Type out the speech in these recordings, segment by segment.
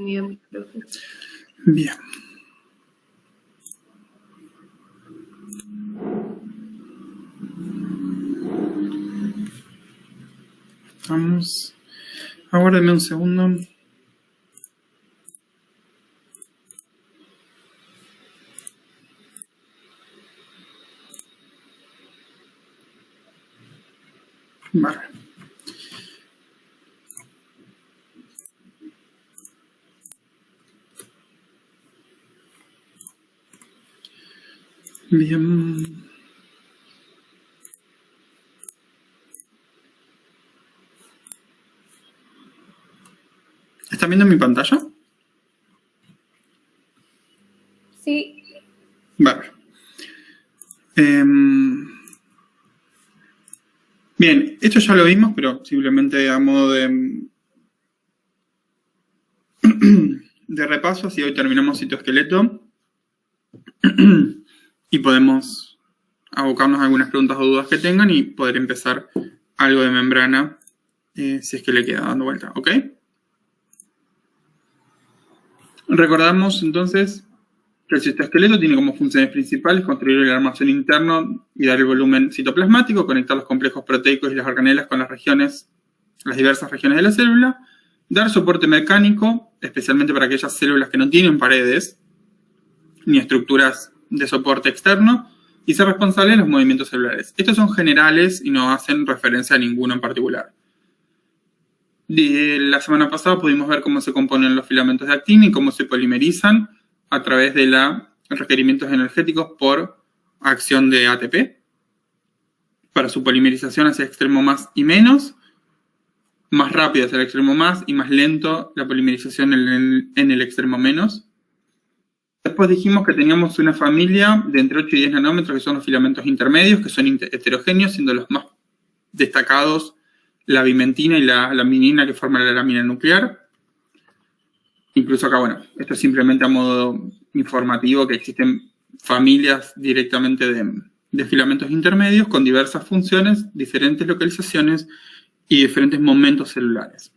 mi micrófono. Bien. Vamos. Aguárdeme un segundo. Vale. Bien. ¿Están viendo mi pantalla? Sí. Vale. Bien, esto ya lo vimos, pero simplemente a modo de repaso, así hoy terminamos citoesqueleto y podemos abocarnos a algunas preguntas o dudas que tengan y poder empezar algo de membrana si es que le queda dando vuelta, ¿ok? Recordamos entonces que el citoesqueleto tiene como funciones principales construir el almacén interno y dar el volumen citoplasmático, conectar los complejos proteicos y las organelas con las diversas regiones de la célula, dar soporte mecánico, especialmente para aquellas células que no tienen paredes ni estructuras de soporte externo, y ser responsable de los movimientos celulares. Estos son generales y no hacen referencia a ninguno en particular. La semana pasada pudimos ver cómo se componen los filamentos de actina y cómo se polimerizan a través de los requerimientos energéticos por acción de ATP para su polimerización hacia el extremo más y menos, más rápido hacia el extremo más y más lento la polimerización en el extremo menos. Después dijimos que teníamos una familia de entre 8 y 10 nanómetros que son los filamentos intermedios, que son heterogéneos, siendo los más destacados la bimentina y la laminina que forman la lámina nuclear. Incluso acá, bueno, esto es simplemente a modo informativo que existen familias directamente de filamentos intermedios con diversas funciones, diferentes localizaciones y diferentes momentos celulares.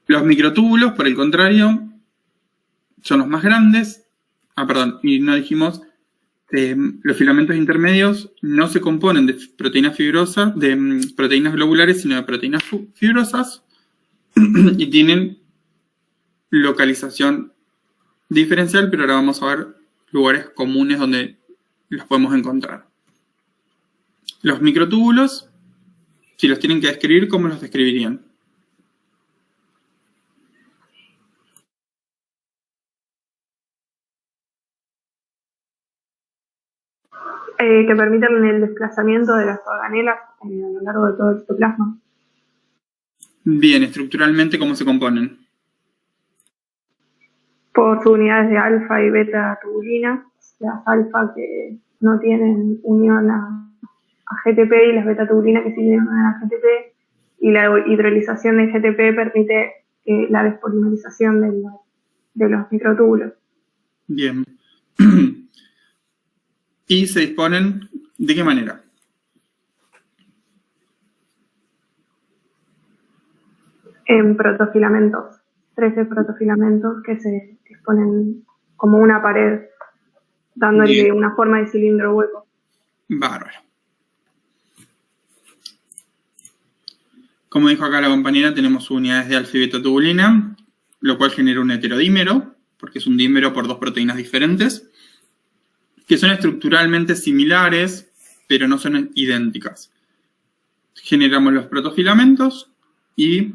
Los microtúbulos, por el contrario, son los más grandes. Y no dijimos, los filamentos intermedios no se componen de proteínas fibrosas, de proteínas globulares, sino de proteínas fibrosas y tienen localización diferencial, pero ahora vamos a ver lugares comunes donde los podemos encontrar. Los microtúbulos, si los tienen que describir, ¿cómo los describirían? Que permiten el desplazamiento de las organelas a lo largo de todo el citoplasma. Bien, estructuralmente, ¿cómo se componen? Por unidades de alfa y beta tubulina, las alfa que no tienen unión a GTP y las beta tubulinas que sí tienen unión a GTP, y la hidrolización de GTP permite la despolimerización de los microtúbulos. Bien. ¿Y se disponen de qué manera? En protofilamentos, 13 protofilamentos que se disponen como una pared, dándole Bien. una forma de cilindro hueco. Bárbaro. Como dijo acá la compañera, tenemos unidades de alfa y beta tubulina, lo cual genera un heterodímero, porque es un dímero por dos proteínas diferentes, que son estructuralmente similares, pero no son idénticas. Generamos los protofilamentos y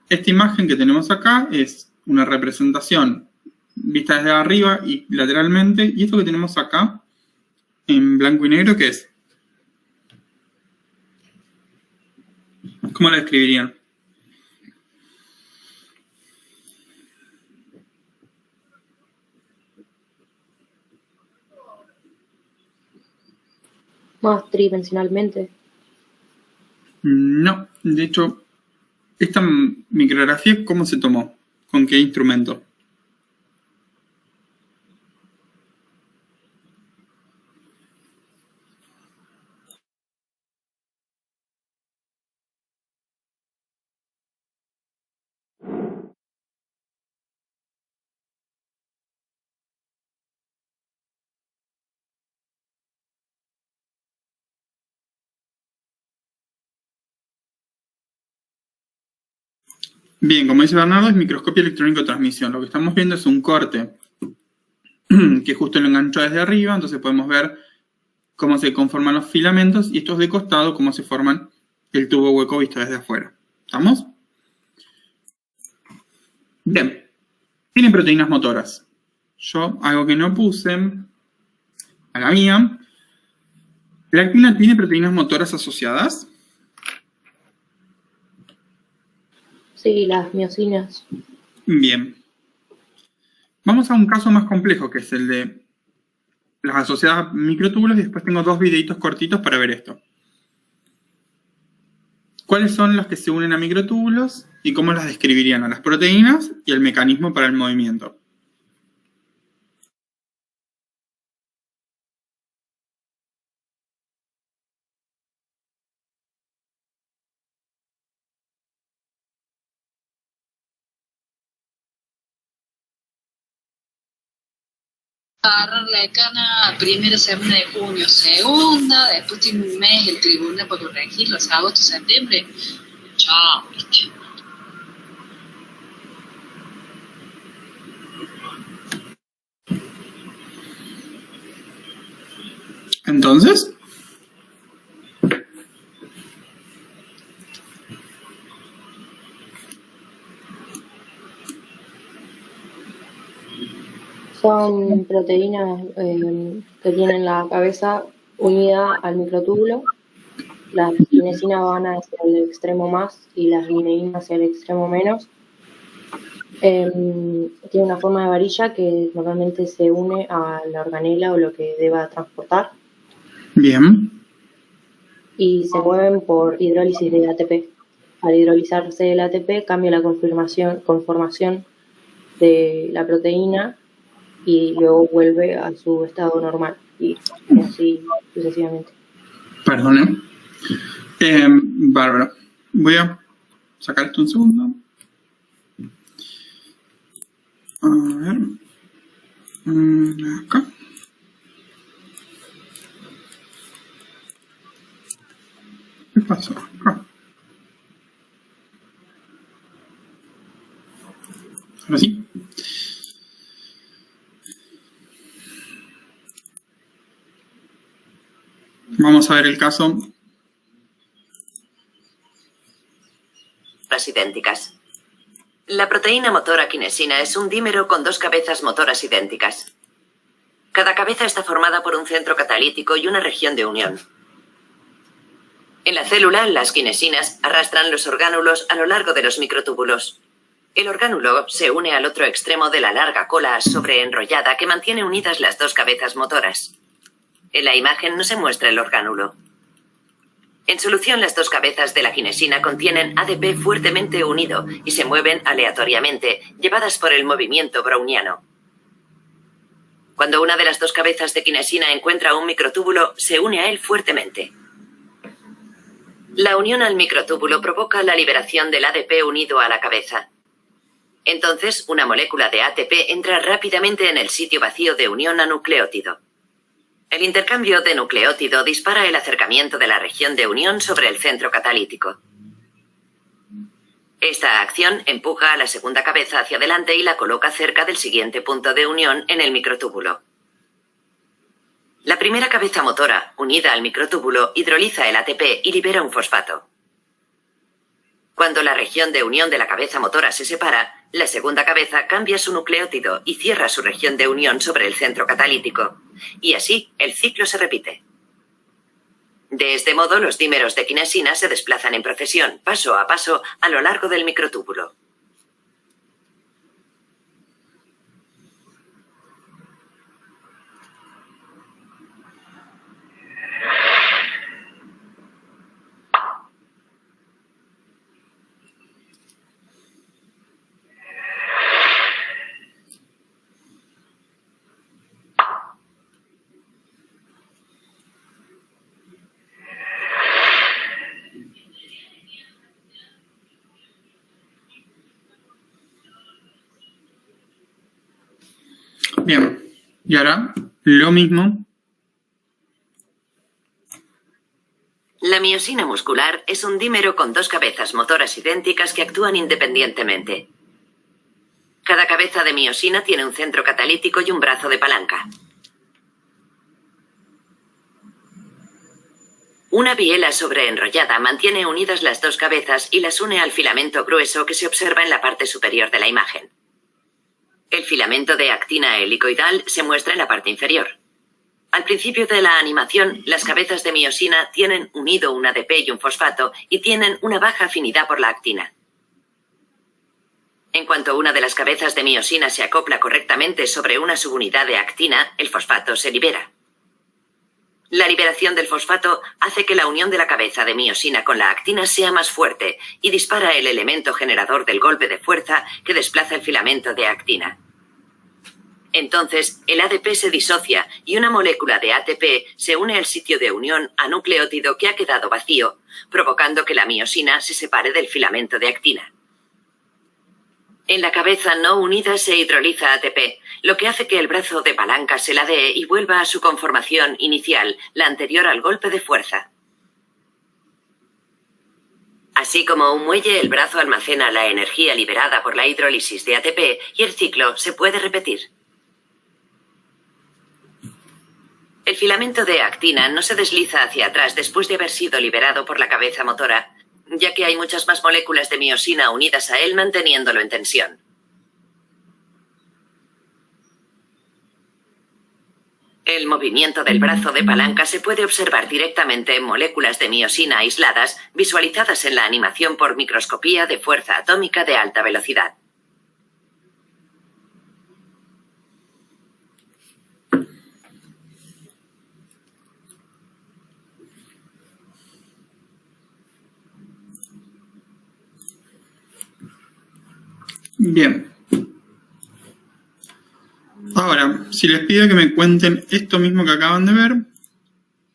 esta imagen que tenemos acá es una representación vista desde arriba y lateralmente, y esto que tenemos acá en blanco y negro, ¿qué es? ¿Cómo lo describirían? Más tridimensionalmente. No, de hecho, esta micrografía, ¿cómo se tomó? ¿Con qué instrumento? Bien, como dice Bernardo, es microscopio electrónico de transmisión. Lo que estamos viendo es un corte que justo lo enganchó desde arriba, entonces podemos ver cómo se conforman los filamentos y estos de costado, cómo se forman el tubo hueco visto desde afuera. ¿Estamos? Bien. Tienen proteínas motoras. Yo, algo que no puse a la mía. ¿La actina tiene proteínas motoras asociadas? Sí, las miocinas. Bien. Vamos a un caso más complejo, que es el de las asociadas a microtúbulos, y después tengo 2 videitos cortitos para ver esto. ¿Cuáles son las que se unen a microtúbulos y cómo las describirían a las proteínas y el mecanismo para el movimiento? Agarrar la decana primera semana de junio, segunda, después tiene un mes el tribunal para corregirlos, agosto, septiembre. Chao, ¿viste? Entonces, Son proteínas que tienen la cabeza unida al microtúbulo. Las kinesinas van hacia el extremo más y las guineínas hacia el extremo menos. Tiene una forma de varilla que normalmente se une a la organela o lo que deba transportar bien. y se mueven por hidrólisis de ATP. Al hidrolizarse el ATP cambia la conformación de la proteína y luego vuelve a su estado normal y así sucesivamente. Perdone. Bárbaro. Voy a sacar esto un segundo. A ver. Acá. ¿Qué pasó? Acá. Ahora sí. Vamos a ver el caso. Idénticas. La proteína motora kinesina es un dímero con 2 cabezas motoras idénticas. Cada cabeza está formada por un centro catalítico y una región de unión. En la célula, las kinesinas arrastran los orgánulos a lo largo de los microtúbulos. El orgánulo se une al otro extremo de la larga cola sobreenrollada que mantiene unidas las 2 cabezas motoras. En la imagen no se muestra el orgánulo. En solución, las 2 cabezas de la kinesina contienen ADP fuertemente unido y se mueven aleatoriamente, llevadas por el movimiento browniano. Cuando una de las 2 cabezas de kinesina encuentra un microtúbulo, se une a él fuertemente. La unión al microtúbulo provoca la liberación del ADP unido a la cabeza. Entonces, una molécula de ATP entra rápidamente en el sitio vacío de unión a nucleótido. El intercambio de nucleótido dispara el acercamiento de la región de unión sobre el centro catalítico. Esta acción empuja a la segunda cabeza hacia adelante y la coloca cerca del siguiente punto de unión en el microtúbulo. La primera cabeza motora, unida al microtúbulo, hidroliza el ATP y libera un fosfato. Cuando la región de unión de la cabeza motora se separa, la segunda cabeza cambia su nucleótido y cierra su región de unión sobre el centro catalítico. Y así, el ciclo se repite. De este modo, los dímeros de kinesina se desplazan en procesión, paso a paso, a lo largo del microtúbulo. Bien. Y ahora, lo mismo. La miosina muscular es un dímero con 2 cabezas motoras idénticas que actúan independientemente. Cada cabeza de miosina tiene un centro catalítico y un brazo de palanca. Una biela sobreenrollada mantiene unidas las 2 cabezas y las une al filamento grueso que se observa en la parte superior de la imagen. El filamento de actina helicoidal se muestra en la parte inferior. Al principio de la animación, las cabezas de miosina tienen unido un ADP y un fosfato y tienen una baja afinidad por la actina. En cuanto una de las cabezas de miosina se acopla correctamente sobre una subunidad de actina, el fosfato se libera. La liberación del fosfato hace que la unión de la cabeza de miosina con la actina sea más fuerte y dispara el elemento generador del golpe de fuerza que desplaza el filamento de actina. Entonces, el ADP se disocia y una molécula de ATP se une al sitio de unión a nucleótido que ha quedado vacío, provocando que la miosina se separe del filamento de actina. En la cabeza no unida se hidroliza ATP, lo que hace que el brazo de palanca se ladee y vuelva a su conformación inicial, la anterior al golpe de fuerza. Así como un muelle, el brazo almacena la energía liberada por la hidrólisis de ATP y el ciclo se puede repetir. El filamento de actina no se desliza hacia atrás después de haber sido liberado por la cabeza motora, ya que hay muchas más moléculas de miosina unidas a él manteniéndolo en tensión. El movimiento del brazo de palanca se puede observar directamente en moléculas de miosina aisladas, visualizadas en la animación por microscopía de fuerza atómica de alta velocidad. Bien. Ahora, si les pido que me cuenten esto mismo que acaban de ver,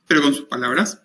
pero con sus palabras.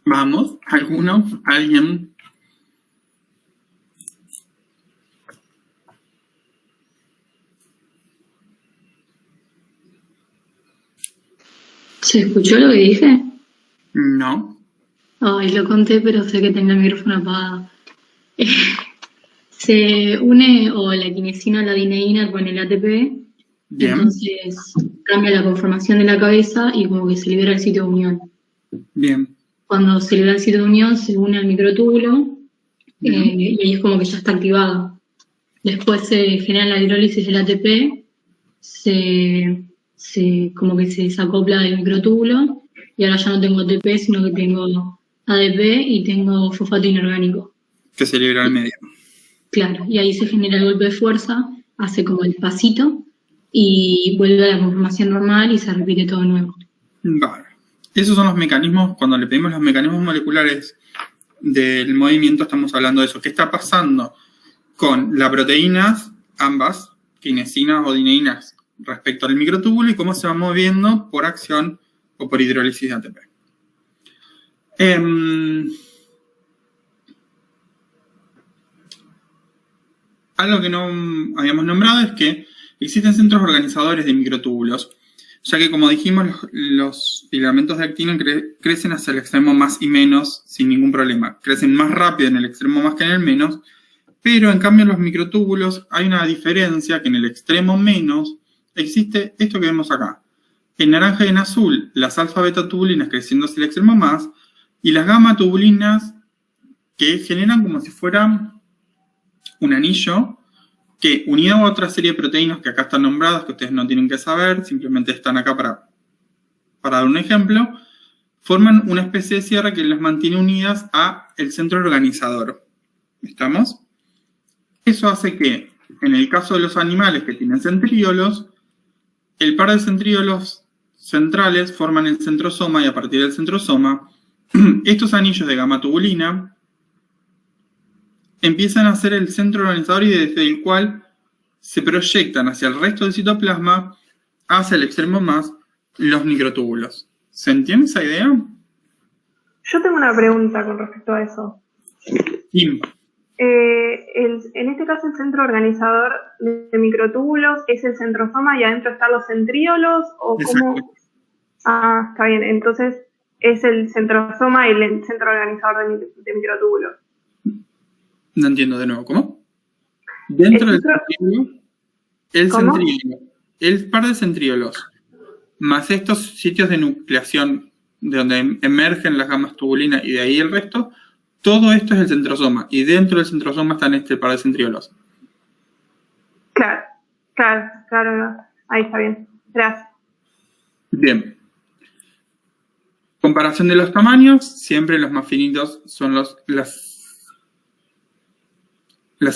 Vamos, ¿alguno? ¿Alguien? ¿Se escuchó lo que dije? No. Ay, lo conté, pero sé que tenía el micrófono apagado. Se une o la quinesina o la dineína con el ATP, Bien. entonces cambia la conformación de la cabeza y como que se libera el sitio de unión. Bien. Cuando se libera el sitio de unión se une al microtúbulo y ahí es como que ya está activado. Después se genera la hidrólisis del ATP, como que se desacopla del microtúbulo y ahora ya no tengo ATP, sino que tengo ADP y tengo fosfato inorgánico. Que se libera al medio. Claro, y ahí se genera el golpe de fuerza, hace como el pasito y vuelve a la conformación normal y se repite todo de nuevo. Vale. Esos son los mecanismos, cuando le pedimos los mecanismos moleculares del movimiento, estamos hablando de eso. ¿Qué está pasando con las proteínas, ambas, kinesinas o dineínas, respecto al microtúbulo y cómo se va moviendo por acción o por hidrólisis de ATP? Algo que no habíamos nombrado es que existen centros organizadores de microtúbulos. ya que como dijimos, los filamentos de actina crecen hacia el extremo más y menos sin ningún problema. Crecen más rápido en el extremo más que en el menos, pero en cambio en los microtúbulos hay una diferencia, que en el extremo menos existe esto que vemos acá. En naranja y en azul, las alfa-beta tubulinas creciendo hacia el extremo más, y las gamma tubulinas que generan como si fuera un anillo, que unido a otra serie de proteínas que acá están nombradas, que ustedes no tienen que saber, simplemente están acá para dar un ejemplo, forman una especie de cierre que las mantiene unidas a el centro organizador. ¿Estamos? Eso hace que, en el caso de los animales que tienen centríolos, el par de centríolos centrales forman el centrosoma, y a partir del centrosoma, estos anillos de gamma tubulina empiezan a ser el centro organizador y desde el cual se proyectan hacia el resto del citoplasma, hacia el extremo más, los microtúbulos. ¿Se entiende esa idea? Yo tengo una pregunta con respecto a eso. Sí. En este caso, el centro organizador de microtúbulos es el centrosoma y adentro están los centríolos, ¿o cómo? Exacto. Ah, está bien. Entonces es el centrosoma y el centro organizador de microtúbulos. No entiendo de nuevo, ¿cómo? Dentro del ¿Cómo? centríolo, el par de centríolos, más estos sitios de nucleación, de donde emergen las gamas tubulinas y de ahí el resto, todo esto es el centrosoma, y dentro del centrosoma están este par de centríolos. Claro. Ahí está bien. Gracias. Bien. Comparación de los tamaños, siempre los más finitos son las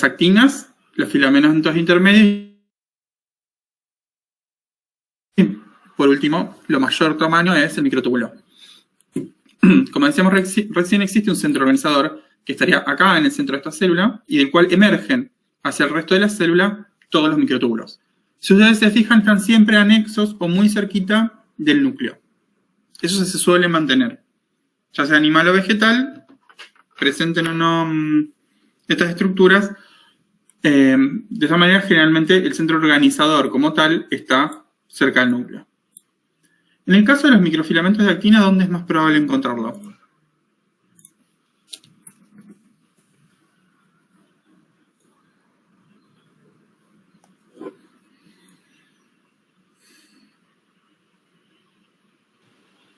actinas, los filamentos intermedios, y por último, lo mayor tamaño es el microtúbulo. Como decíamos recién, existe un centro organizador que estaría acá en el centro de esta célula y del cual emergen hacia el resto de la célula todos los microtúbulos. Si ustedes se fijan, están siempre anexos o muy cerquita del núcleo. Eso se suele mantener, ya sea animal o vegetal, presente en uno de estas estructuras. De esa manera, generalmente el centro organizador como tal está cerca del núcleo. En el caso de los microfilamentos de actina, ¿dónde es más probable encontrarlo?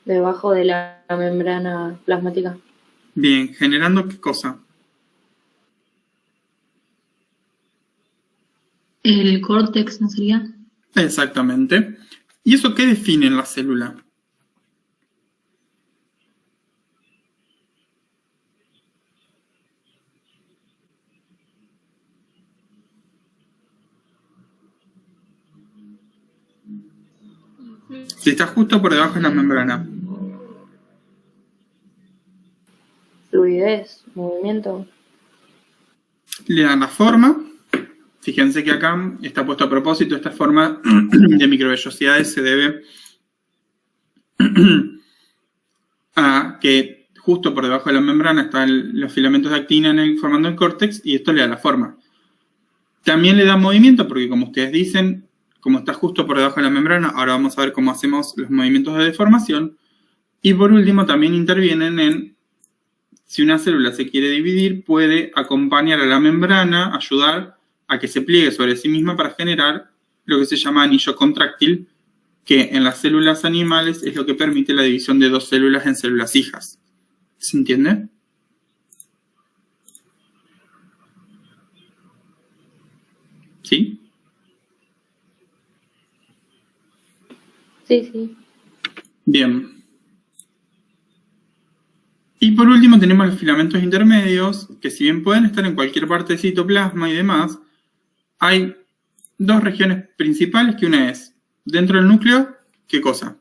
Debajo de la membrana plasmática. Bien, ¿generando qué cosa? El córtex, ¿no sería? Exactamente. ¿Y eso qué define en la célula? Si está justo por debajo de la membrana. Fluidez, movimiento. Le dan la forma. Fíjense que acá está puesto a propósito. Esta forma de microvellosidades se debe a que justo por debajo de la membrana están los filamentos de actina formando el córtex, y esto le da la forma. También le da movimiento porque, como ustedes dicen, como está justo por debajo de la membrana, ahora vamos a ver cómo hacemos los movimientos de deformación. Y por último, también intervienen en, si una célula se quiere dividir, puede acompañar a la membrana, ayudar a que se pliegue sobre sí misma para generar lo que se llama anillo contráctil, que en las células animales es lo que permite la división de dos células en células hijas. ¿Se entiende? ¿Sí? Sí. Bien. Y por último tenemos los filamentos intermedios, que si bien pueden estar en cualquier parte del citoplasma y demás, hay dos regiones principales, que una es dentro del núcleo. ¿Qué cosa?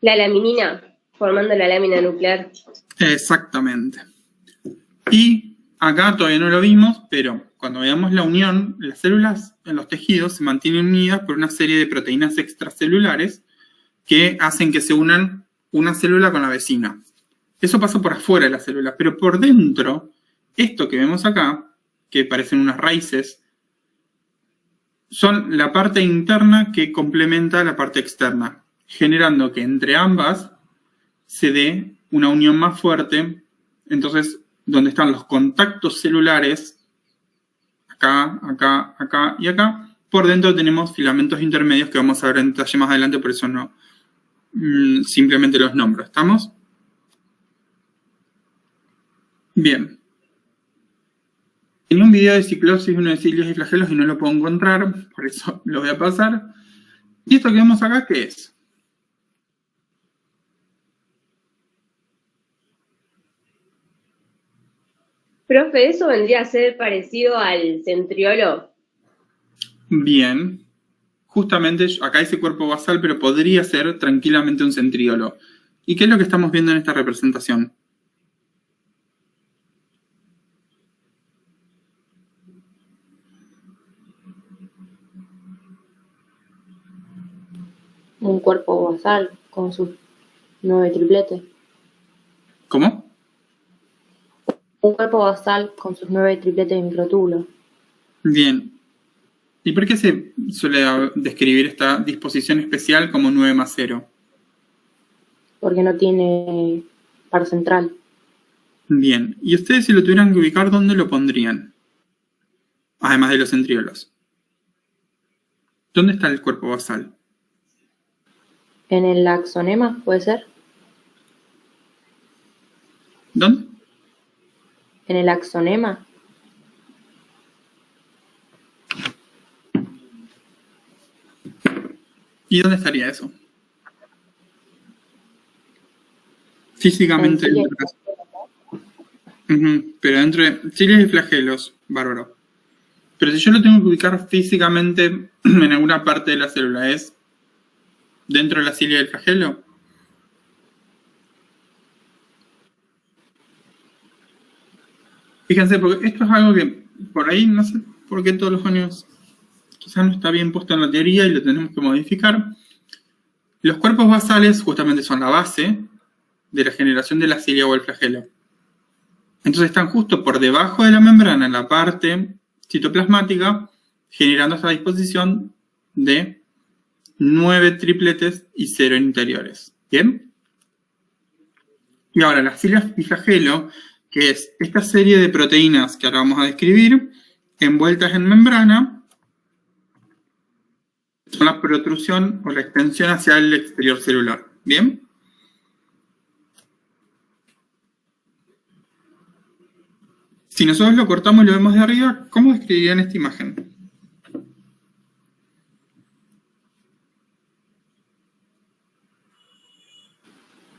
La laminina, formando la lámina nuclear. Exactamente. Y acá todavía no lo vimos, pero cuando veamos la unión, las células en los tejidos se mantienen unidas por una serie de proteínas extracelulares que hacen que se unan una célula con la vecina. Eso pasa por afuera de la célula, pero por dentro, esto que vemos acá, que parecen unas raíces, son la parte interna que complementa a la parte externa, generando que entre ambas se dé una unión más fuerte. Entonces, donde están los contactos celulares, acá, acá, acá y acá, por dentro tenemos filamentos intermedios que vamos a ver en detalle más adelante, por eso no simplemente los nombro. ¿Estamos? Bien. Tenía un video de ciclosis, uno de cilios y flagelos y no lo puedo encontrar, por eso lo voy a pasar. ¿Y esto que vemos acá qué es? Profe, ¿eso vendría a ser parecido al centriolo? Bien. Justamente acá dice cuerpo basal, pero podría ser tranquilamente un centríolo. ¿Y qué es lo que estamos viendo en esta representación? Un cuerpo basal con sus 9 tripletes. ¿Cómo? Un cuerpo basal con sus 9 tripletes de microtúbulos. Bien. ¿Y por qué se suele describir esta disposición especial como 9+0? Porque no tiene par central. Bien. ¿Y ustedes si lo tuvieran que ubicar, dónde lo pondrían? Además de los centriolos. ¿Dónde está el cuerpo basal? En el axonema, ¿puede ser? ¿Dónde? En el axonema. ¿Y dónde estaría eso? Físicamente. Pero dentro de cilios y flagelos, bárbaro. Pero si yo lo tengo que ubicar físicamente en alguna parte de la célula, ¿es dentro de la cilia del flagelo? Fíjense, porque esto es algo que por ahí, no sé por qué todos los años quizás no está bien puesto en la teoría y lo tenemos que modificar. Los cuerpos basales justamente son la base de la generación de la cilia o el flagelo. Entonces están justo por debajo de la membrana, en la parte citoplasmática, generando esta disposición de 9 tripletes y 0 interiores. ¿Bien? Y ahora, la cilia y flagelo, que es esta serie de proteínas que ahora vamos a describir, envueltas en membrana, son la protrusión o la extensión hacia el exterior celular. ¿Bien? Si nosotros lo cortamos y lo vemos de arriba, ¿cómo describirían esta imagen?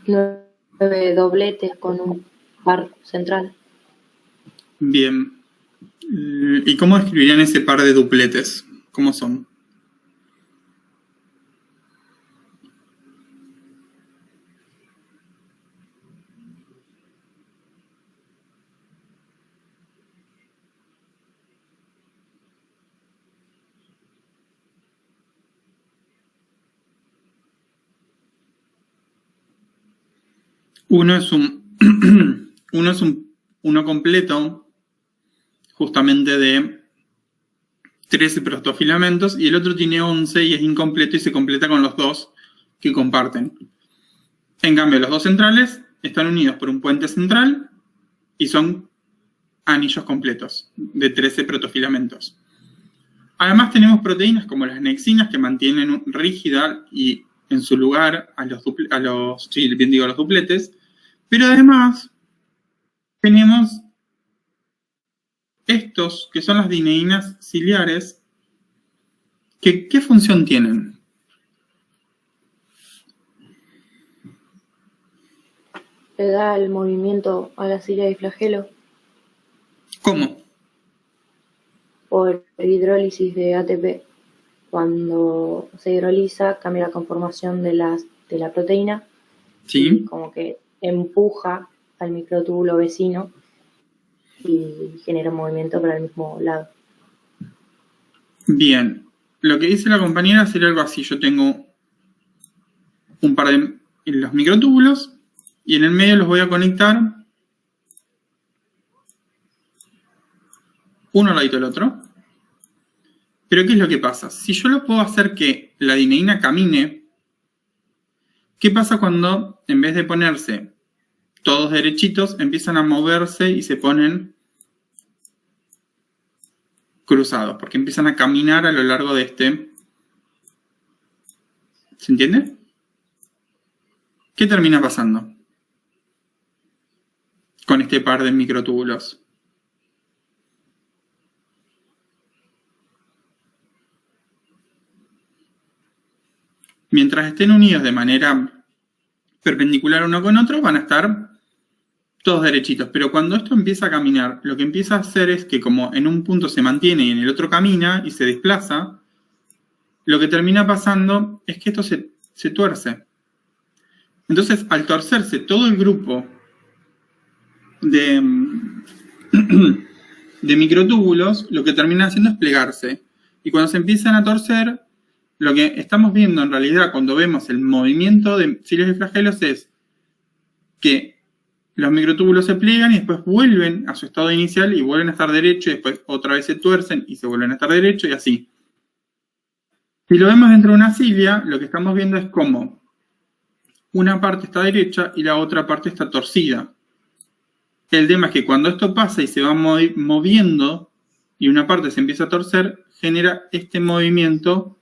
Nueve dobletes con un par central. Bien. ¿Y cómo describirían ese par de dupletes? ¿Cómo son? Uno es uno completo, justamente de 13 protofilamentos, y el otro tiene 11 y es incompleto y se completa con los dos que comparten. En cambio, los dos centrales están unidos por un puente central y son anillos completos de 13 protofilamentos. Además tenemos proteínas como las nexinas que mantienen rígida y en su lugar a los dupletes, pero además tenemos estos que son las dineínas ciliares, que ¿qué función tienen? Le da el movimiento a la cilia y flagelo ¿Cómo? por hidrólisis de ATP. Cuando se hidroliza, cambia la conformación de la proteína. Sí. Y como que empuja al microtúbulo vecino y genera movimiento para el mismo lado. Bien. Lo que dice la compañera sería algo así. Yo tengo un par de los microtúbulos y en el medio los voy a conectar uno al ladito del otro. Pero ¿qué es lo que pasa? Si yo lo puedo hacer que la adeneína camine, ¿qué pasa cuando en vez de ponerse todos derechitos empiezan a moverse y se ponen cruzados? Porque empiezan a caminar a lo largo de este. ¿Se entiende? ¿Qué termina pasando con este par de microtúbulos? Mientras estén unidos de manera perpendicular uno con otro, van a estar todos derechitos. Pero cuando esto empieza a caminar, lo que empieza a hacer es que como en un punto se mantiene y en el otro camina y se desplaza, lo que termina pasando es que esto se tuerce. Entonces, al torcerse todo el grupo de microtúbulos, lo que termina haciendo es plegarse. Y cuando se empiezan a torcer, lo que estamos viendo en realidad cuando vemos el movimiento de cilios y flagelos es que los microtúbulos se pliegan y después vuelven a su estado inicial y vuelven a estar derecho y después otra vez se tuercen y se vuelven a estar derecho y así. Si lo vemos dentro de una cilia, lo que estamos viendo es cómo una parte está derecha y la otra parte está torcida. El tema es que cuando esto pasa y se va moviendo y una parte se empieza a torcer, genera este movimiento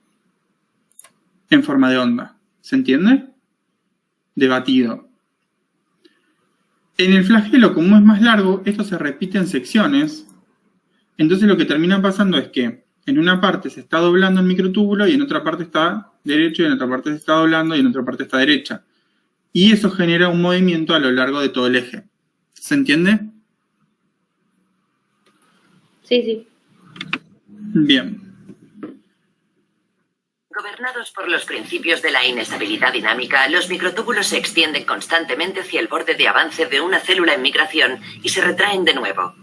en forma de onda. ¿Se entiende? De batido. En el flagelo, como es más largo, esto se repite en secciones. Entonces lo que termina pasando es que en una parte se está doblando el microtúbulo y en otra parte está derecho y en otra parte se está doblando y en otra parte está derecha. Y eso genera un movimiento a lo largo de todo el eje. ¿Se entiende? Sí, sí. Bien. Gobernados por los principios de la inestabilidad dinámica, los microtúbulos se extienden constantemente hacia el borde de avance de una célula en migración y se retraen de nuevo.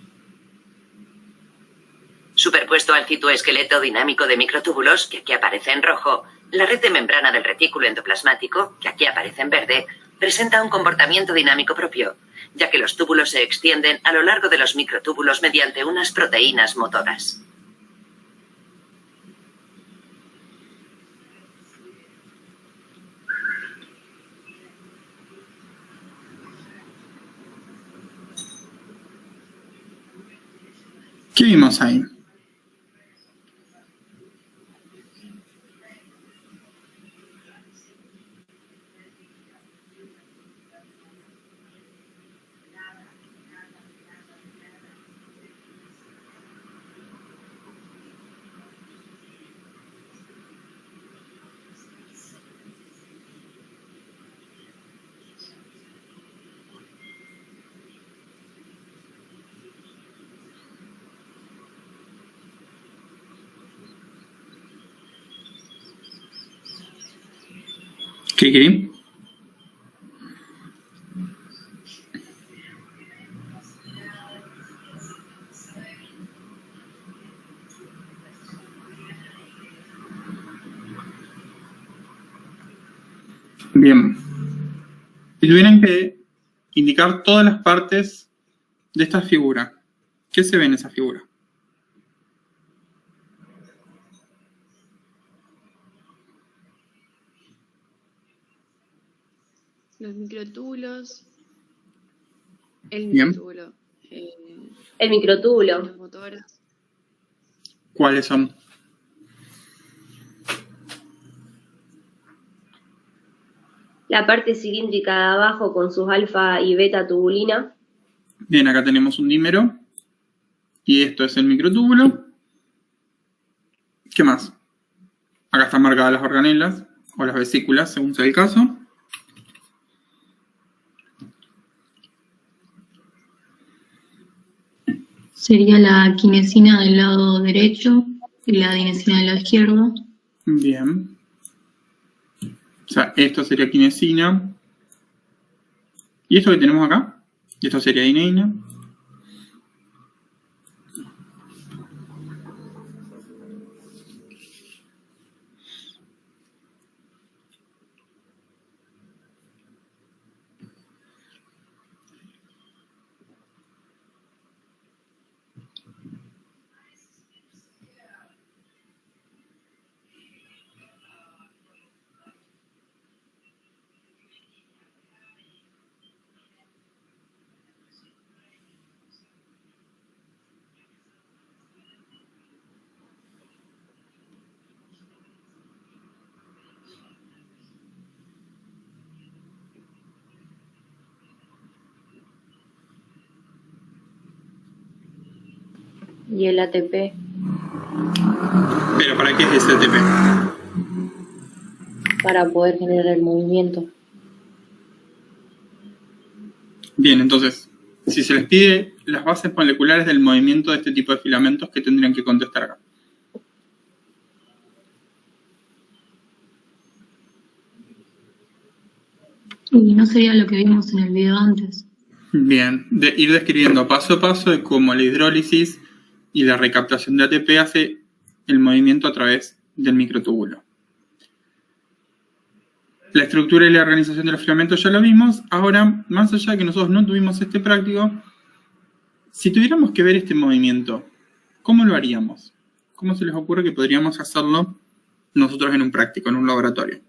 Superpuesto al citoesqueleto dinámico de microtúbulos, que aquí aparece en rojo, la red de membrana del retículo endoplasmático, que aquí aparece en verde, presenta un comportamiento dinámico propio, ya que los túbulos se extienden a lo largo de los microtúbulos mediante unas proteínas motoras. ¿Qué vimos ahí? ¿Qué? Bien. Si tuvieran que indicar todas las partes de esta figura, ¿qué se ve en esa figura? Los microtúbulos, el Bien. microtúbulo, El microtúbulo. las motoras. ¿Cuáles son? La parte cilíndrica de abajo con sus alfa y beta tubulina. Bien, acá tenemos un dímero. Y esto es el microtúbulo. ¿Qué más? Acá están marcadas las organelas o las vesículas, según sea el caso. Sería la quinesina del lado derecho y la adenosina del lado izquierdo. Bien. O sea, esto sería quinesina. ¿Y esto que tenemos acá? Y esto sería adeneína. y el ATP. ¿Pero para qué es ese ATP? Para poder generar el movimiento. Bien, entonces, si se les pide las bases moleculares del movimiento de este tipo de filamentos, ¿qué tendrían que contestar acá? Y no sería lo que vimos en el video antes. Bien, de ir describiendo paso a paso de cómo la hidrólisis y la recaptación de ATP hace el movimiento a través del microtúbulo. La estructura y la organización de los filamentos ya lo vimos. Ahora, más allá de que nosotros no tuvimos este práctico, si tuviéramos que ver este movimiento, ¿cómo lo haríamos? ¿Cómo se les ocurre que podríamos hacerlo nosotros en un práctico, en un laboratorio?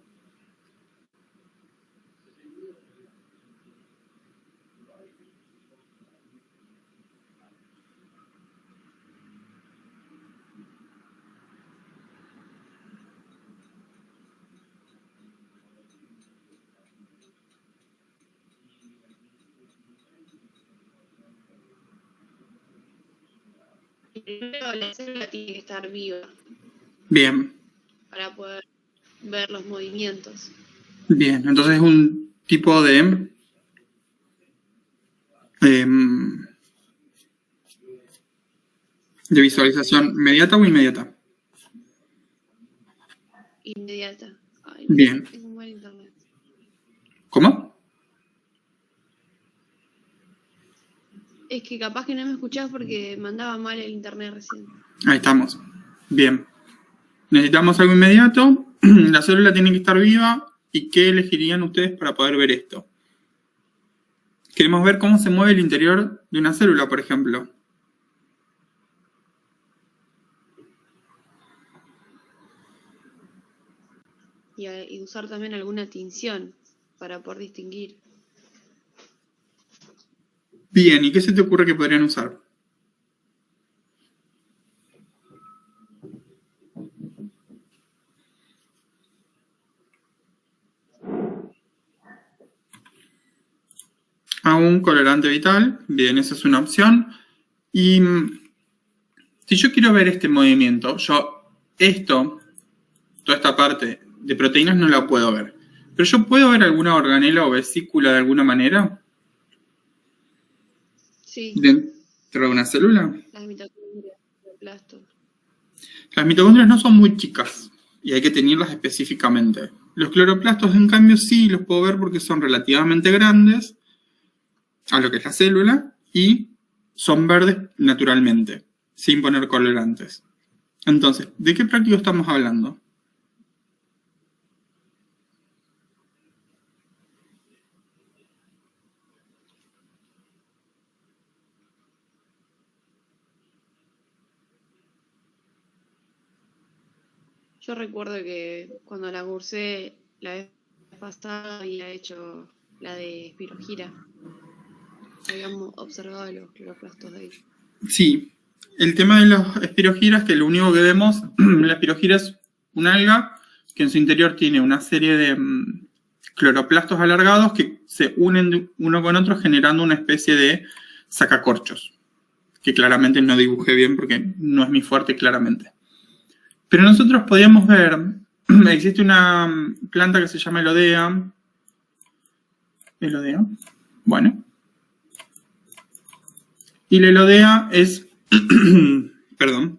Primero, la célula tiene que estar viva Bien, para poder ver los movimientos. bien. Entonces es un tipo de visualización inmediata o inmediata. Inmediata. Ay, Bien. es un buen internet. ¿Cómo? Es que capaz que no me escuchás porque mandaba mal el internet recién. Ahí estamos. Bien. Necesitamos algo inmediato. La célula tiene que estar viva. ¿Y qué elegirían ustedes para poder ver esto? Queremos ver cómo se mueve el interior de una célula, por ejemplo. Y usar también alguna tinción para poder distinguir. Bien, ¿y qué se te ocurre que podrían usar? A un colorante vital. Bien, esa es una opción. Y si yo quiero ver este movimiento, toda esta parte de proteínas no la puedo ver. Pero yo puedo ver alguna organela o vesícula de alguna manera Sí, dentro de una célula. las mitocondrias, los plastos. Las mitocondrias no son muy chicas y hay que tenerlas específicamente. Los cloroplastos, en cambio, sí los puedo ver porque son relativamente grandes a lo que es la célula y son verdes naturalmente, sin poner colorantes. Entonces, ¿de qué práctico estamos hablando? Yo recuerdo que cuando la cursé la vez pasada había hecho la de espirogira. Habíamos observado los cloroplastos de ahí. Sí, el tema de las espirogiras, que lo único que vemos, la espirogira es un alga que en su interior tiene una serie de cloroplastos alargados que se unen uno con otro generando una especie de sacacorchos, que claramente no dibujé bien porque no es mi fuerte claramente. Pero nosotros podíamos ver, existe una planta que se llama elodea. Elodea, bueno. Y la elodea es, perdón,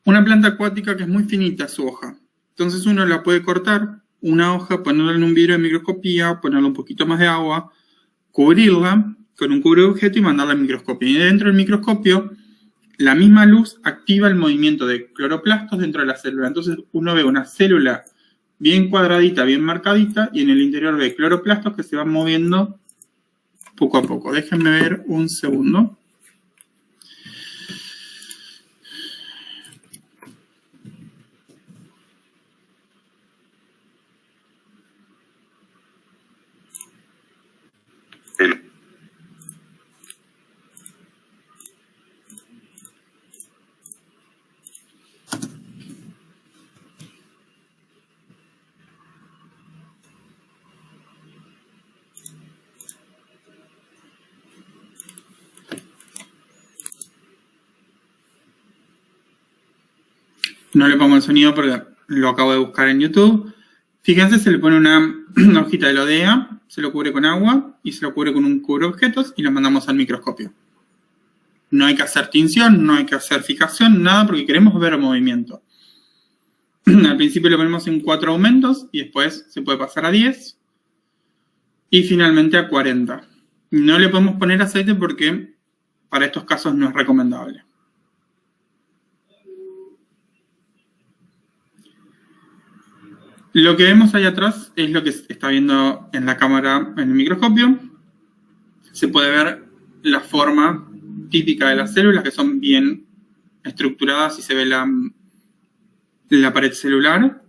una planta acuática que es muy finita su hoja. Entonces uno la puede cortar, una hoja, ponerla en un vidrio de microscopía, ponerle un poquito más de agua, cubrirla con un cubreobjeto y mandarla al microscopio. Y dentro del microscopio, la misma luz activa el movimiento de cloroplastos dentro de la célula. Entonces uno ve una célula bien cuadradita, bien marcadita, y en el interior ve cloroplastos que se van moviendo poco a poco. Déjenme ver un segundo. No le pongo el sonido porque lo acabo de buscar en YouTube. Fíjense, se le pone una hojita de lodea, se lo cubre con agua y se lo cubre con un cubreobjetos y lo mandamos al microscopio. No hay que hacer tinción, no hay que hacer fijación, nada, porque queremos ver movimiento. Al principio lo ponemos en 4 aumentos y después se puede pasar a 10 y finalmente a 40. No le podemos poner aceite porque para estos casos no es recomendable. Lo que vemos ahí atrás es lo que se está viendo en la cámara, en el microscopio. Se puede ver la forma típica de las células, que son bien estructuradas y se ve la pared celular.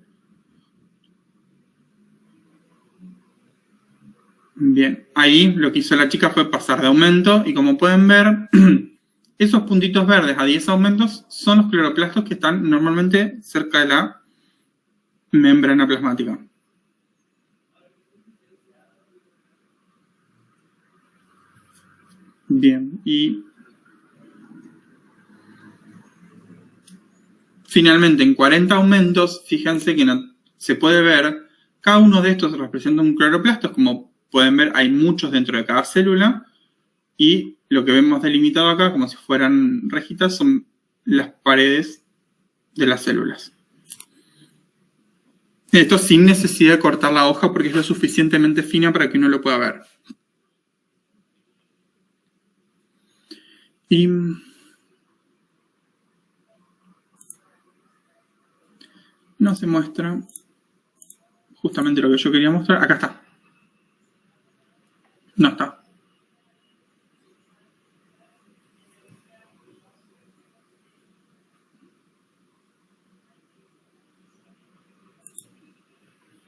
Bien, ahí lo que hizo la chica fue pasar de aumento y como pueden ver, esos puntitos verdes a 10 aumentos son los cloroplastos que están normalmente cerca de la membrana plasmática. Bien, y finalmente en 40 aumentos, fíjense que se puede ver, cada uno de estos representa un cloroplasto, como pueden ver hay muchos dentro de cada célula, y lo que vemos delimitado acá, como si fueran rejitas, son las paredes de las células. Esto sin necesidad de cortar la hoja porque es lo suficientemente fina para que uno lo pueda ver. Y no se muestra justamente lo que yo quería mostrar. Acá está. No está.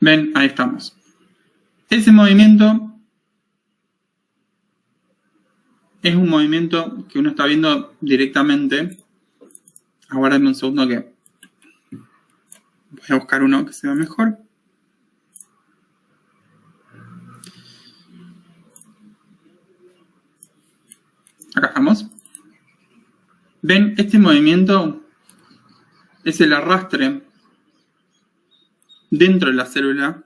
Ven, ahí estamos. Ese movimiento es un movimiento que uno está viendo directamente. Aguárdenme un segundo que voy a buscar uno que se vea mejor. Acá estamos. Ven, este movimiento es el arrastre dentro de la célula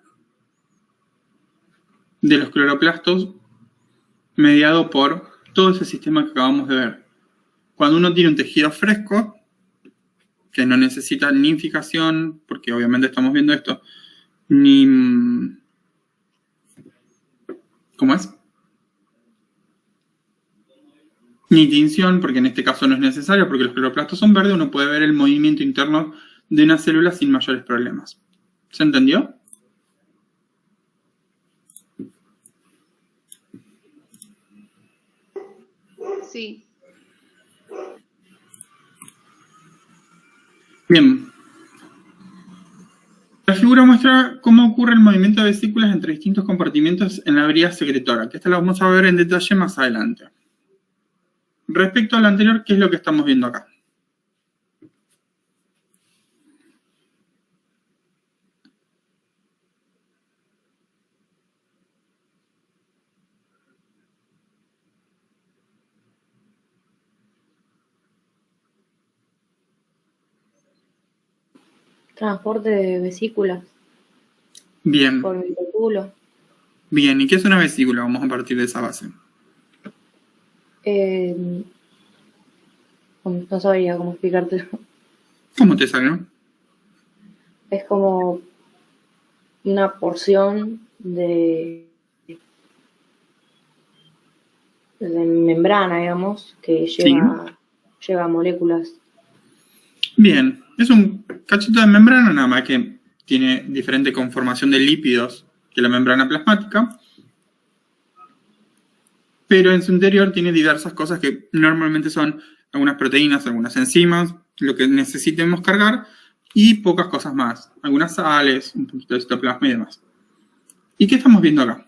de los cloroplastos mediado por todo ese sistema que acabamos de ver. Cuando uno tiene un tejido fresco, que no necesita ni fijación, porque obviamente estamos viendo esto, ni... ¿Cómo es? Ni tinción, porque en este caso no es necesario, porque los cloroplastos son verdes, uno puede ver el movimiento interno de una célula sin mayores problemas. ¿Se entendió? Sí. Bien. La figura muestra cómo ocurre el movimiento de vesículas entre distintos compartimentos en la vía secretora, que esta la vamos a ver en detalle más adelante. Respecto a lo anterior, ¿qué es lo que estamos viendo acá? Transporte de vesículas Bien. por microtúbulo. Bien, ¿y qué es una vesícula? Vamos a partir de esa base. No sabría cómo explicártelo. ¿Cómo te salió? Es como una porción de membrana, digamos, que lleva moléculas. Bien, es un cachito de membrana nada más que tiene diferente conformación de lípidos que la membrana plasmática, pero en su interior tiene diversas cosas que normalmente son algunas proteínas, algunas enzimas, lo que necesitemos cargar, y pocas cosas más, algunas sales, un poquito de citoplasma y demás. ¿Y qué estamos viendo acá?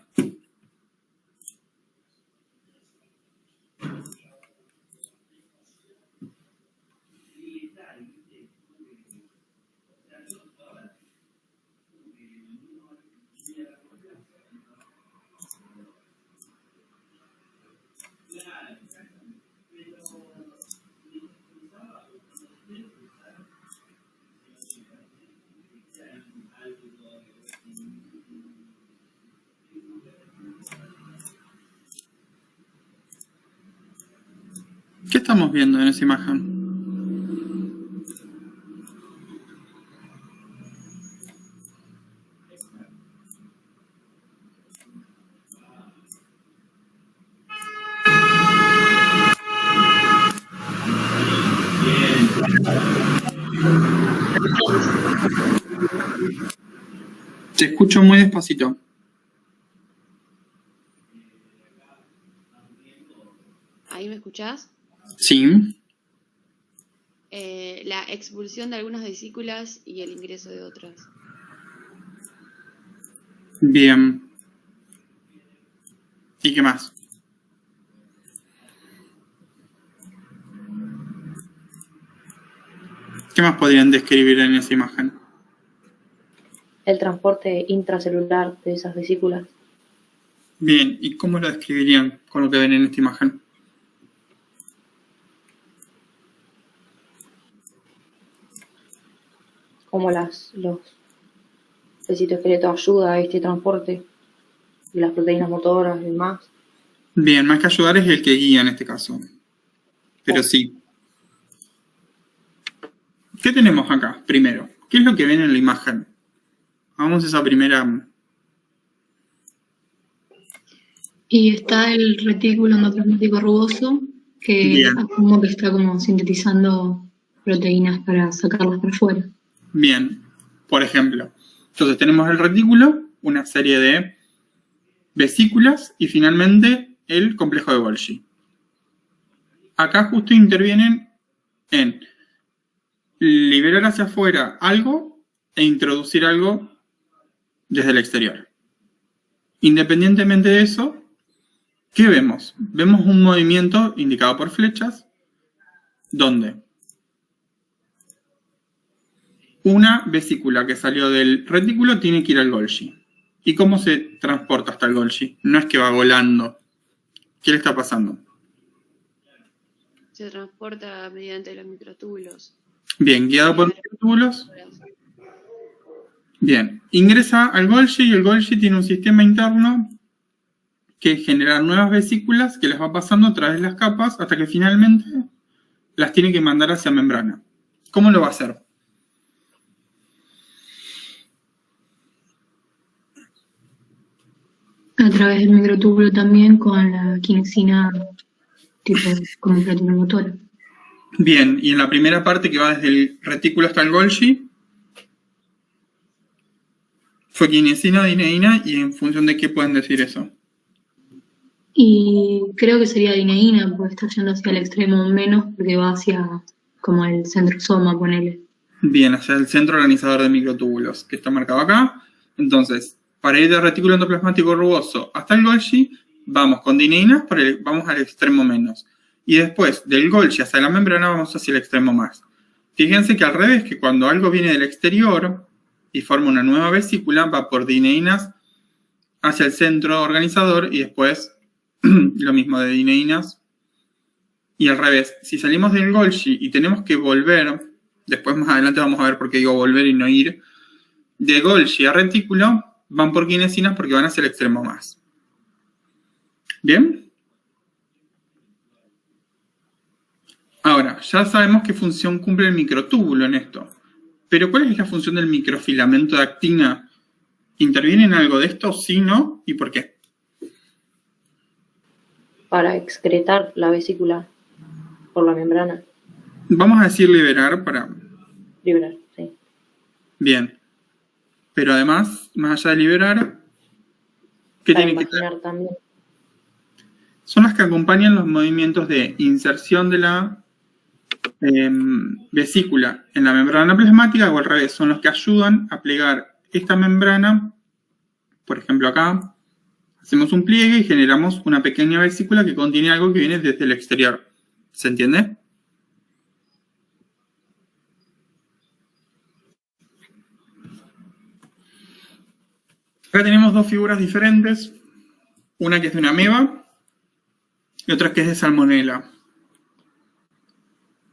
¿Qué estamos viendo en esa imagen? Te escucho muy despacito. ¿Ahí me escuchás? Sí. La expulsión de algunas vesículas y el ingreso de otras. Bien. ¿Y qué más? ¿Qué más podrían describir en esa imagen? El transporte intracelular de esas vesículas. Bien, ¿y cómo lo describirían con lo que ven en esta imagen? Como los el citoesqueleto ayuda a este transporte y las proteínas motoras y demás. Bien, más que ayudar es el que guía en este caso. Pero sí. ¿Qué tenemos acá primero? ¿Qué es lo que ven en la imagen? Vamos a esa primera. Y está el retículo endoplasmático rugoso, que Bien. asumo que está como sintetizando proteínas para sacarlas para afuera. Bien, por ejemplo. Entonces tenemos el retículo, una serie de vesículas y finalmente el complejo de Golgi. Acá justo intervienen en liberar hacia afuera algo e introducir algo desde el exterior. Independientemente de eso, ¿qué vemos? Vemos un movimiento indicado por flechas, donde una vesícula que salió del retículo tiene que ir al Golgi. ¿Y cómo se transporta hasta el Golgi? No es que va volando. ¿Qué le está pasando? Se transporta mediante los microtúbulos. Bien, guiado por microtúbulos. Bien, ingresa al Golgi y el Golgi tiene un sistema interno que genera nuevas vesículas que las va pasando a través de las capas hasta que finalmente las tiene que mandar hacia membrana. ¿Cómo lo va a hacer? A través del microtúbulo también con la quinesina, tipo como proteína motora. Bien, y en la primera parte que va desde el retículo hasta el Golgi, fue quinesina, dineína, y en función de qué pueden decir eso. Y creo que sería dineína, porque está yendo hacia el extremo menos, porque va hacia como el centrosoma, ponele. Bien, hacia el centro organizador de microtúbulos, que está marcado acá. Entonces, para ir del retículo endoplasmático rugoso hasta el Golgi, vamos con dineínas, vamos al extremo menos. Y después, del Golgi hacia la membrana, vamos hacia el extremo más. Fíjense que al revés, que cuando algo viene del exterior y forma una nueva vesícula, va por dineínas hacia el centro organizador y después lo mismo de dineínas. Y al revés, si salimos del Golgi y tenemos que volver, después más adelante vamos a ver por qué digo volver y no ir, de Golgi a retículo, van por quinesinas porque van hacia el extremo más. ¿Bien? Ahora, ya sabemos qué función cumple el microtúbulo en esto. Pero ¿cuál es la función del microfilamento de actina? ¿Interviene en algo de esto? Sí, no, ¿y por qué? Para excretar la vesícula por la membrana. Vamos a decir liberar para... Liberar, sí. Bien. Pero además, más allá de liberar, ¿qué Para tiene que imaginar tener? también. Son las que acompañan los movimientos de inserción de la vesícula en la membrana plasmática o al revés. Son los que ayudan a plegar esta membrana. Por ejemplo, acá hacemos un pliegue y generamos una pequeña vesícula que contiene algo que viene desde el exterior. ¿Se entiende? Acá tenemos dos figuras diferentes. Una que es de una ameba y otra que es de salmonela.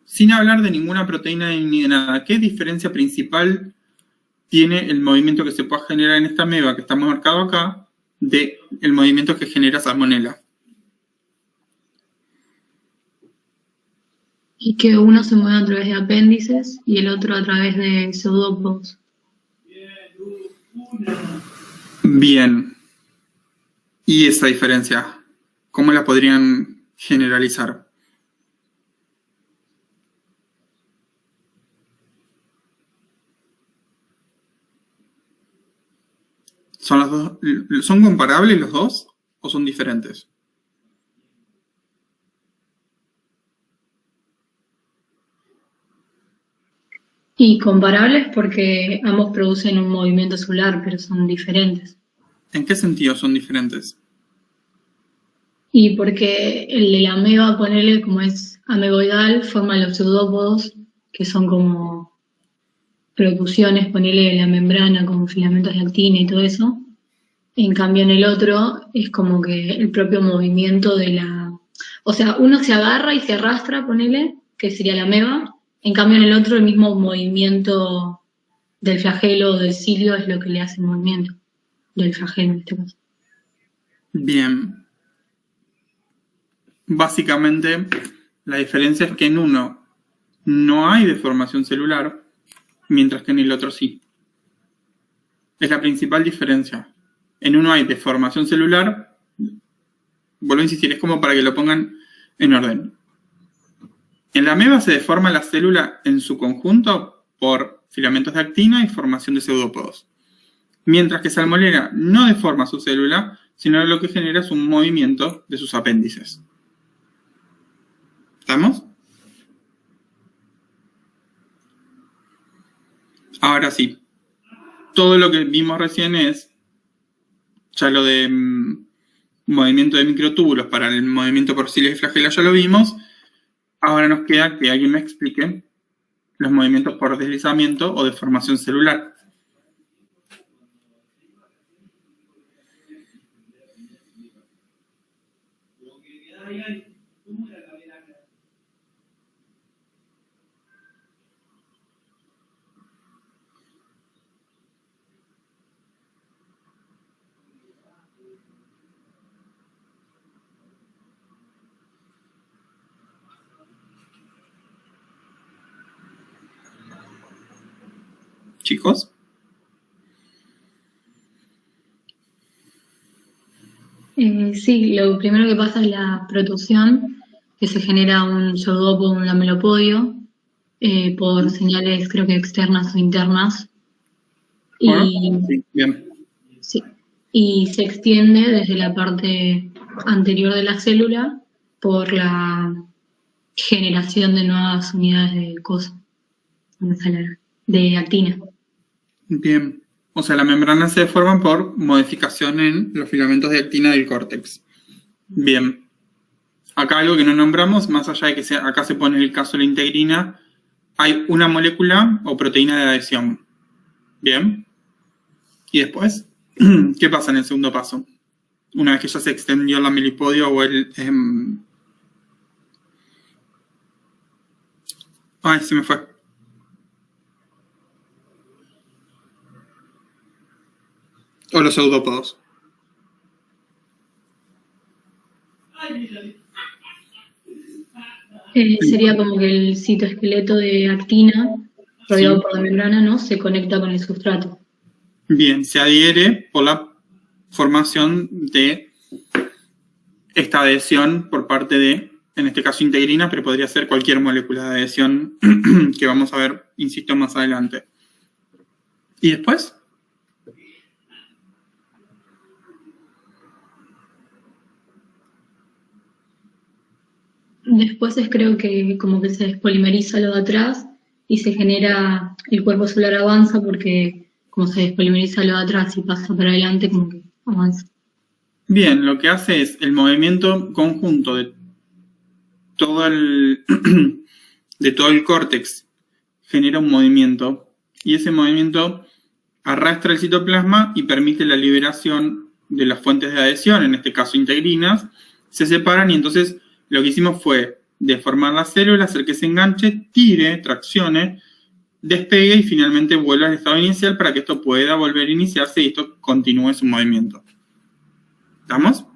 Sin hablar de ninguna proteína ni de nada, ¿qué diferencia principal tiene el movimiento que se pueda generar en esta ameba que está marcado acá del movimiento que genera salmonela? Y que uno se mueve a través de apéndices y el otro a través de pseudópodos. Bien. ¿Y esa diferencia? ¿Cómo la podrían generalizar? ¿Son comparables los dos o son diferentes? Y comparables porque ambos producen un movimiento celular, pero son diferentes. ¿En qué sentido son diferentes? Y porque el de la ameba, ponele como es ameboidal, forma los pseudópodos, que son como protrusiones, ponele de la membrana, como filamentos de actina y todo eso. En cambio, en el otro es como que el propio movimiento de la... O sea, uno se agarra y se arrastra, ponele, que sería la ameba. En cambio, en el otro el mismo movimiento del flagelo o del cilio es lo que le hace el movimiento del flagelo en este caso. Bien. Básicamente, la diferencia es que en uno no hay deformación celular, mientras que en el otro sí. Es la principal diferencia. En uno hay deformación celular, vuelvo a insistir, es como para que lo pongan en orden. En la ameba se deforma la célula en su conjunto por filamentos de actina y formación de pseudópodos. Mientras que Salmonella no deforma su célula, sino lo que genera es un movimiento de sus apéndices. ¿Estamos? Ahora sí. Todo lo que vimos recién es ya lo de movimiento de microtúbulos para el movimiento por cilios y flagelos ya lo vimos. Ahora nos queda que alguien me explique los movimientos por deslizamiento o deformación celular. Chicos. Sí, lo primero que pasa es la protrusión, que se genera un pseudópodo, un lamelopodio, por señales creo que externas o internas. Y, sí, bien. sí, y se extiende desde la parte anterior de la célula por la generación de nuevas unidades de cosa, de actina. Bien. O sea, las membranas se deforman por modificación en los filamentos de actina del córtex. Bien. Acá algo que no nombramos, más allá de que acá se pone el caso de la integrina, hay una molécula o proteína de adhesión. Bien. Y después, ¿qué pasa en el segundo paso? Una vez que ya se extendió el lamelipodio o el... Ay, se me fue. O los pseudópodos. Sería como que el citoesqueleto de actina, rodeado por la membrana, ¿no? Se conecta con el sustrato. Bien, se adhiere por la formación de esta adhesión por parte de, en este caso, integrina, pero podría ser cualquier molécula de adhesión que vamos a ver, insisto, más adelante. ¿Y después? Después creo que como que se despolimeriza lo de atrás y se genera, el cuerpo celular avanza porque como se despolimeriza lo de atrás y pasa para adelante, como que avanza. Bien, lo que hace es el movimiento conjunto de todo el córtex genera un movimiento y ese movimiento arrastra el citoplasma y permite la liberación de las fuentes de adhesión, en este caso integrinas, se separan y entonces lo que hicimos fue deformar la célula, hacer que se enganche, tire, traccione, despegue y finalmente vuelva al estado inicial para que esto pueda volver a iniciarse y esto continúe su movimiento. ¿Estamos?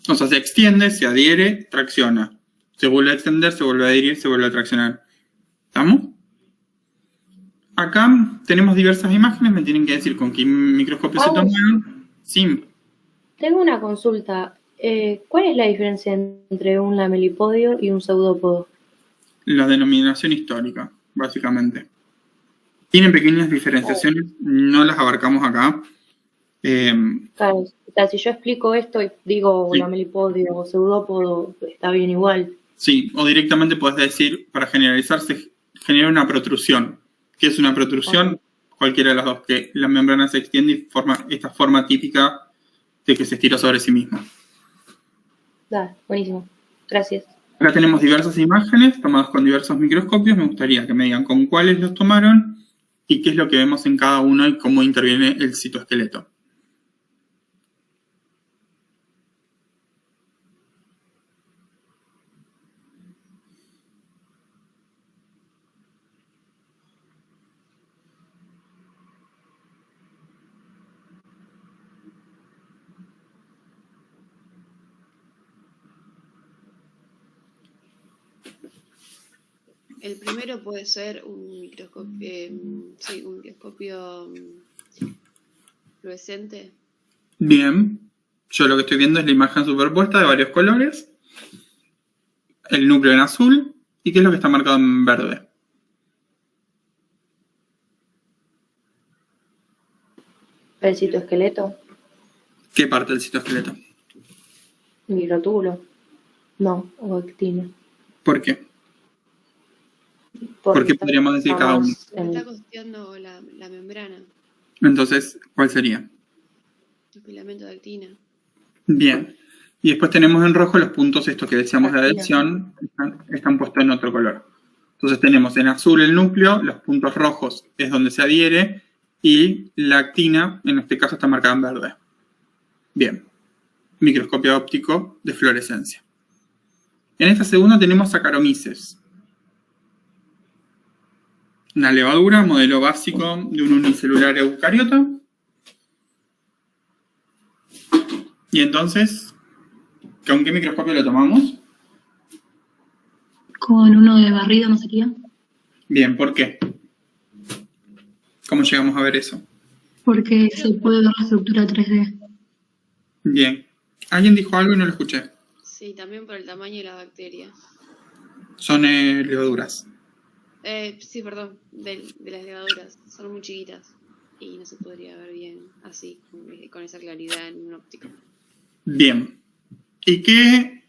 O sea, se extiende, se adhiere, tracciona. Se vuelve a extender, se vuelve a adherir, se vuelve a traccionar. ¿Estamos? Acá tenemos diversas imágenes, me tienen que decir con qué microscopio se tomaron. Sí. Tengo una consulta. ¿Cuál es la diferencia entre un lamelipodio y un pseudópodo? La denominación histórica, básicamente. Tienen pequeñas diferenciaciones, no las abarcamos acá. Claro, o sea, si yo explico esto y digo Sí. lamelipodio o pseudópodo, está bien igual. Sí, o directamente puedes decir, para generalizar, se genera una protrusión. ¿Qué es una protrusión? Cualquiera de las dos, que la membrana se extiende y forma esta forma típica de que se estira sobre sí misma. Dale, buenísimo. Gracias. Acá tenemos diversas imágenes tomadas con diversos microscopios. Me gustaría que me digan con cuáles los tomaron y qué es lo que vemos en cada uno y cómo interviene el citoesqueleto. El primero puede ser un microscopio, sí, un microscopio fluorescente. Bien, yo lo que estoy viendo es la imagen superpuesta de varios colores, el núcleo en azul y qué es lo que está marcado en verde. El citoesqueleto, ¿Qué parte del citoesqueleto? microtúbulo. No, o actina. ¿Por qué? ¿Por qué podríamos decir cada uno? Está costeando la membrana, Entonces, ¿cuál sería? el filamento de actina. Bien. Y después tenemos en rojo los puntos estos que decíamos de Actina. adhesión, están puestos en otro color. Entonces tenemos en azul el núcleo, los puntos rojos es donde se adhiere y la actina, en este caso, está marcada en verde. Bien. Microscopio óptico de fluorescencia. En esta segunda tenemos Saccharomyces. Una levadura, modelo básico de un unicelular eucariota. Y entonces, ¿con qué microscopio lo tomamos? Con uno de barrido, ¿no sería? Bien, ¿por qué? ¿Cómo llegamos a ver eso? Porque se puede ver la estructura 3D. Bien. ¿Alguien dijo algo y no lo escuché? Sí, también por el tamaño de la bacteria. Son levaduras. Sí, perdón, de las levaduras. Son muy chiquitas y no se podría ver bien así, con esa claridad en un óptico. Bien. ¿Y qué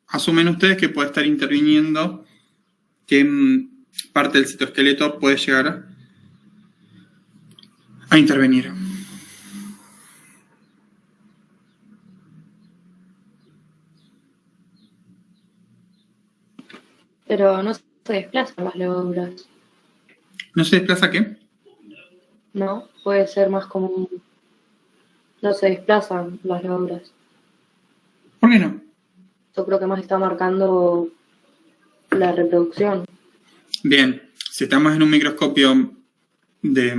asumen ustedes que puede estar interviniendo? ¿Qué parte del citoesqueleto puede llegar a intervenir? Pero no se desplazan las levaduras, ¿No se desplaza qué? ¿no? Puede ser más común. No se desplazan las levaduras. ¿Por qué no? Yo creo que más está marcando la reproducción. Bien. Si estamos en un microscopio de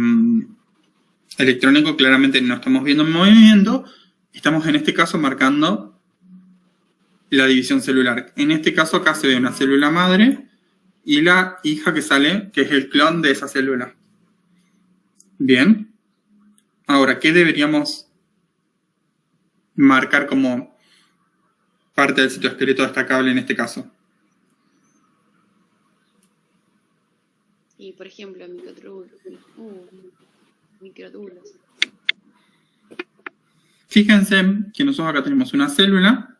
electrónico, claramente no estamos viendo movimiento. Estamos en este caso marcando la división celular. En este caso acá se ve una célula madre y la hija que sale, que es el clon de esa célula. Bien. Ahora, ¿qué deberíamos marcar como parte del citoesqueleto destacable en este caso? Y por ejemplo, microtúbulos. Fíjense que nosotros acá tenemos una célula.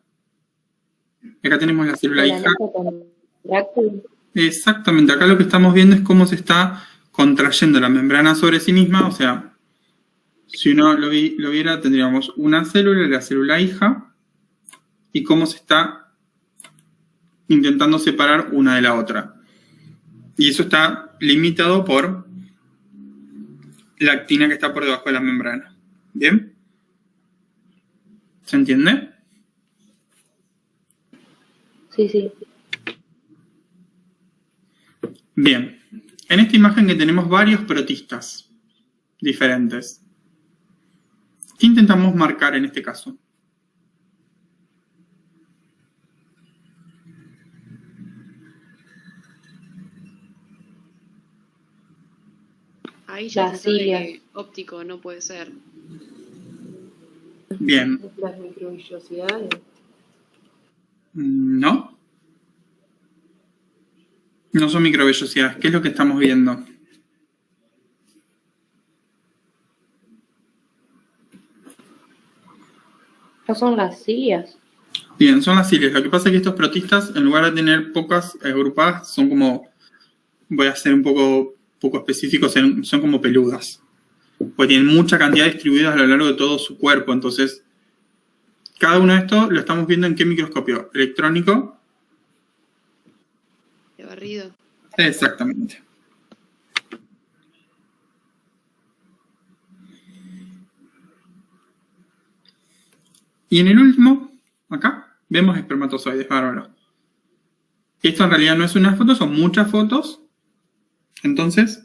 Acá tenemos la célula El hija. anillo contráctil. Exactamente, acá lo que estamos viendo es cómo se está contrayendo la membrana sobre sí misma, o sea, si uno lo viera, tendríamos una célula, la célula hija, y cómo se está intentando separar una de la otra. Y eso está limitado por la actina que está por debajo de la membrana. ¿Bien? ¿Se entiende? Sí, sí. Bien, en esta imagen que tenemos varios protistas diferentes. ¿Qué intentamos marcar en este caso? Ahí ya Las se sabe cilias. que óptico no puede ser. Bien. Las microvillosidades. No. No son microvellosidades. ¿Qué es lo que estamos viendo? ¿No son las cilias? Bien, son las cilias. Lo que pasa es que estos protistas, en lugar de tener pocas agrupadas, son como, voy a ser un poco específico, son como peludas. Porque tienen mucha cantidad distribuidas a lo largo de todo su cuerpo. Entonces, cada uno de estos lo estamos viendo en qué microscopio. Electrónico. De barrido. Exactamente. Y en el último, acá, vemos espermatozoides, bárbaro. Esto en realidad no es una foto, son muchas fotos. Entonces,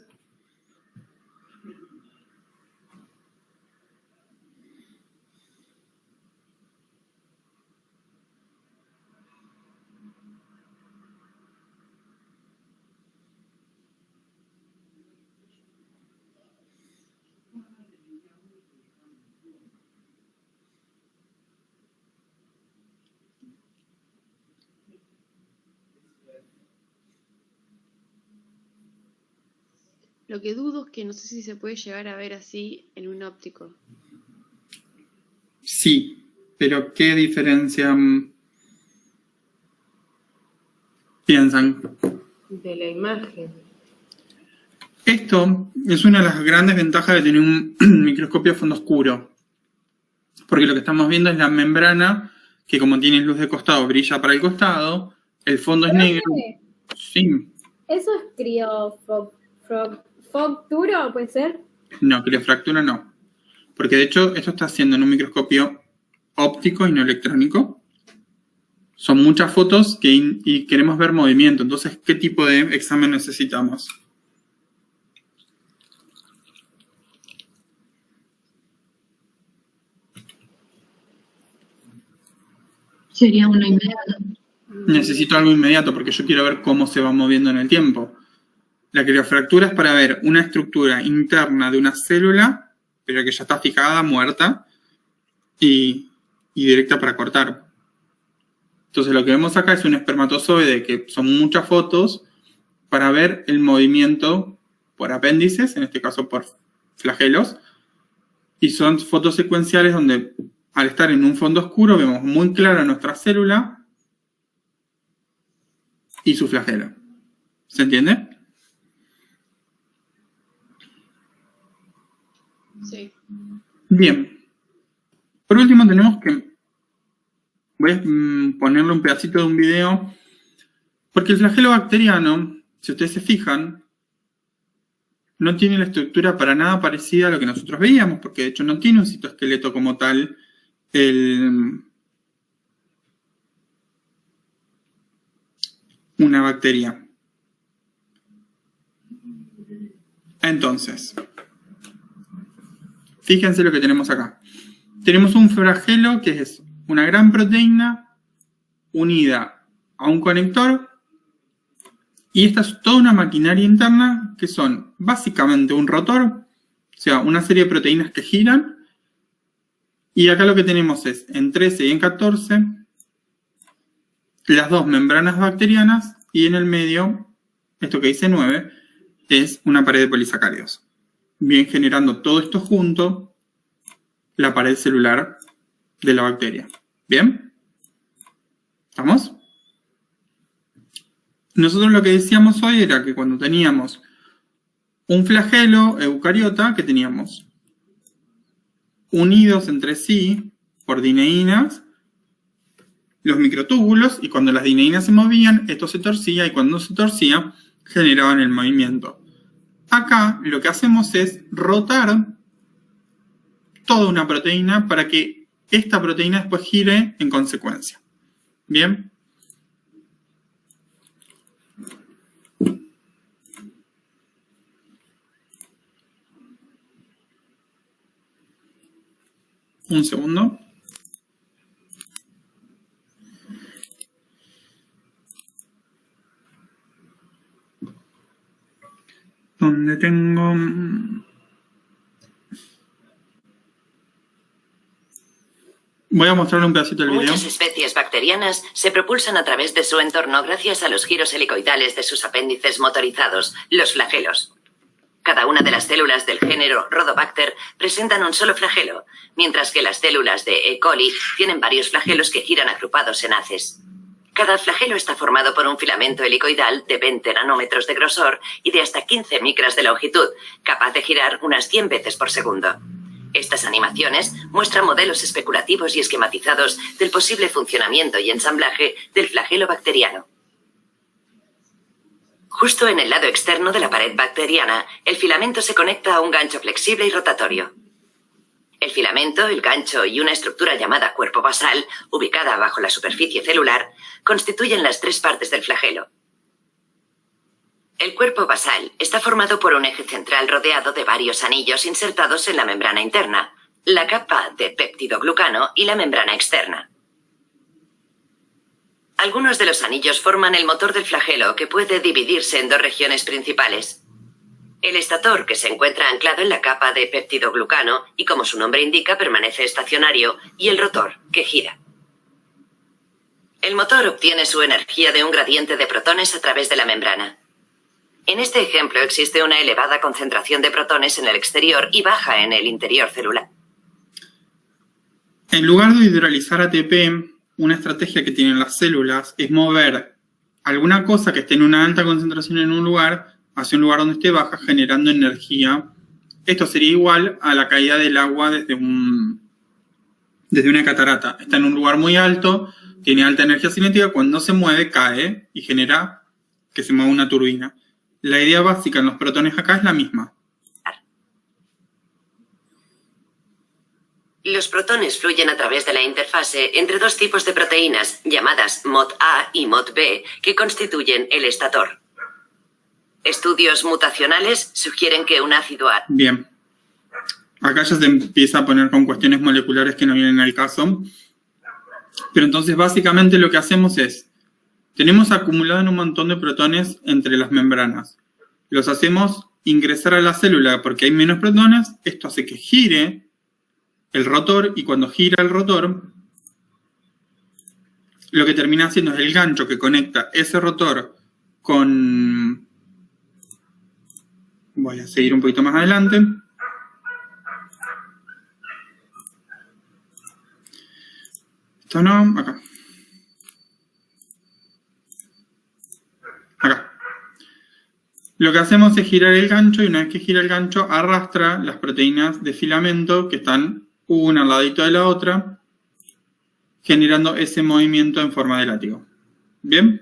Lo que dudo es que no sé si se puede llegar a ver así en un óptico. sí. Pero ¿qué diferencia piensan? De la imagen. Esto es una de las grandes ventajas de tener un microscopio a fondo oscuro. Porque lo que estamos viendo es la membrana que, como tiene luz de costado, brilla para el costado. El fondo es negro. Sí. ¿Eso es criofractura, puede ser? No, criofractura no. Porque de hecho esto está haciendo en un microscopio óptico y no electrónico. Son muchas fotos y queremos ver movimiento. Entonces, ¿qué tipo de examen necesitamos? Sería una inmediata. Necesito algo inmediato porque yo quiero ver cómo se va moviendo en el tiempo. La criofractura es para ver una estructura interna de una célula, pero que ya está fijada, muerta, y directa para cortar. Entonces lo que vemos acá es un espermatozoide, que son muchas fotos, para ver el movimiento por apéndices, en este caso por flagelos, y son fotos secuenciales donde al estar en un fondo oscuro vemos muy clara nuestra célula y su flagelo. ¿Se entiende? Sí. Bien. Por último tenemos que... Voy a ponerle un pedacito de un video. Porque el flagelo bacteriano, si ustedes se fijan, no tiene la estructura para nada parecida a lo que nosotros veíamos. Porque de hecho no tiene un citoesqueleto como tal. Una bacteria. Entonces... Fíjense lo que tenemos acá. Tenemos un flagelo que es una gran proteína unida a un conector. Y esta es toda una maquinaria interna que son básicamente un rotor, o sea, una serie de proteínas que giran. Y acá lo que tenemos es en 13 y en 14 las dos membranas bacterianas y en el medio, esto que dice 9, es una pared de polisacáridos. Bien, generando todo esto junto, la pared celular de la bacteria. ¿Bien? ¿Estamos? Nosotros lo que decíamos hoy era que cuando teníamos un flagelo eucariota, que teníamos unidos entre sí por dineínas, los microtúbulos, y cuando las dineínas se movían, esto se torcía, y cuando se torcía, generaban el movimiento. Acá lo que hacemos es rotar toda una proteína para que esta proteína después gire en consecuencia. ¿Bien? Un segundo. Donde tengo... Voy a mostrarle un pedacito del video. Muchas especies bacterianas se propulsan a través de su entorno gracias a los giros helicoidales de sus apéndices motorizados, los flagelos. Cada una de las células del género Rhodobacter presentan un solo flagelo, mientras que las células de E. coli tienen varios flagelos que giran agrupados en haces. Cada flagelo está formado por un filamento helicoidal de 20 nanómetros de grosor y de hasta 15 micras de longitud, capaz de girar unas 100 veces por segundo. Estas animaciones muestran modelos especulativos y esquematizados del posible funcionamiento y ensamblaje del flagelo bacteriano. Justo en el lado externo de la pared bacteriana, el filamento se conecta a un gancho flexible y rotatorio. El filamento, el gancho y una estructura llamada cuerpo basal, ubicada bajo la superficie celular, constituyen las tres partes del flagelo. El cuerpo basal está formado por un eje central rodeado de varios anillos insertados en la membrana interna, la capa de peptidoglucano y la membrana externa. Algunos de los anillos forman el motor del flagelo, que puede dividirse en dos regiones principales. El estator, que se encuentra anclado en la capa de peptidoglucano y, como su nombre indica, permanece estacionario, y el rotor, que gira. El motor obtiene su energía de un gradiente de protones a través de la membrana. En este ejemplo existe una elevada concentración de protones en el exterior y baja en el interior celular. En lugar de hidrolizar ATP, una estrategia que tienen las células es mover alguna cosa que esté en una alta concentración en un lugar hacia un lugar donde esté baja, generando energía. Esto sería igual a la caída del agua desde una catarata. Está en un lugar muy alto, tiene alta energía cinética, cuando se mueve cae y genera que se mueva una turbina. La idea básica en los protones acá es la misma. Los protones fluyen a través de la interfase entre dos tipos de proteínas, llamadas MOD-A y MOD-B, que constituyen el estator. Estudios mutacionales sugieren que un ácido A... Bien. Acá ya se empieza a poner con cuestiones moleculares que no vienen al caso. Pero entonces básicamente lo que hacemos es, tenemos acumulado un montón de protones entre las membranas. Los hacemos ingresar a la célula porque hay menos protones. Esto hace que gire el rotor, y cuando gira el rotor, lo que termina haciendo es el gancho que conecta ese rotor con... Voy a seguir un poquito más adelante. Esto no, acá. Acá. Lo que hacemos es girar el gancho, y una vez que gira el gancho arrastra las proteínas de filamento que están una al ladito de la otra, generando ese movimiento en forma de látigo. ¿Bien?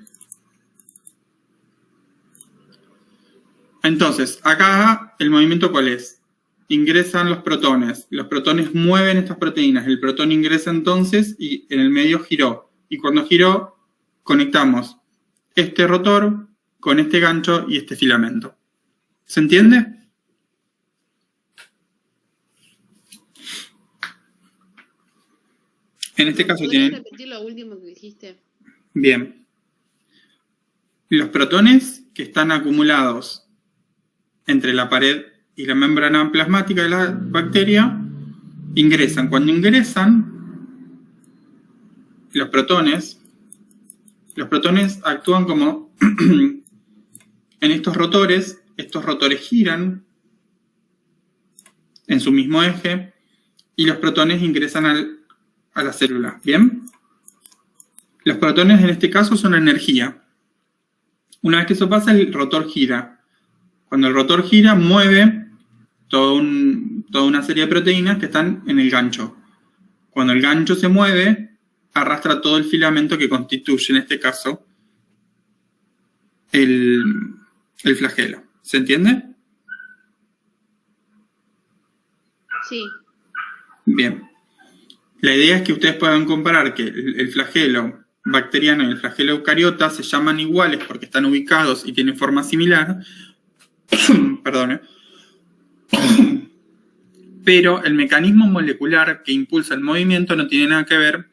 Entonces, acá el movimiento ¿cuál es? Ingresan los protones mueven estas proteínas, el protón ingresa entonces y en el medio giró. Y cuando giró, conectamos este rotor con este gancho y este filamento. ¿Se entiende? En este caso ¿Podrías tienen... repetir lo último que dijiste? Bien. Los protones que están acumulados entre la pared y la membrana plasmática de la bacteria ingresan. Cuando ingresan, los protones actúan como en estos rotores giran en su mismo eje y los protones ingresan a la célula. ¿Bien? Los protones en este caso son energía. Una vez que eso pasa, el rotor gira. Cuando el rotor gira, mueve toda una serie de proteínas que están en el gancho. Cuando el gancho se mueve, arrastra todo el filamento que constituye, en este caso, el flagelo. ¿Se entiende? Sí. Bien. La idea es que ustedes puedan comparar que el flagelo bacteriano y el flagelo eucariota se llaman iguales porque están ubicados y tienen forma similar. Perdón. Pero el mecanismo molecular que impulsa el movimiento no tiene nada que ver,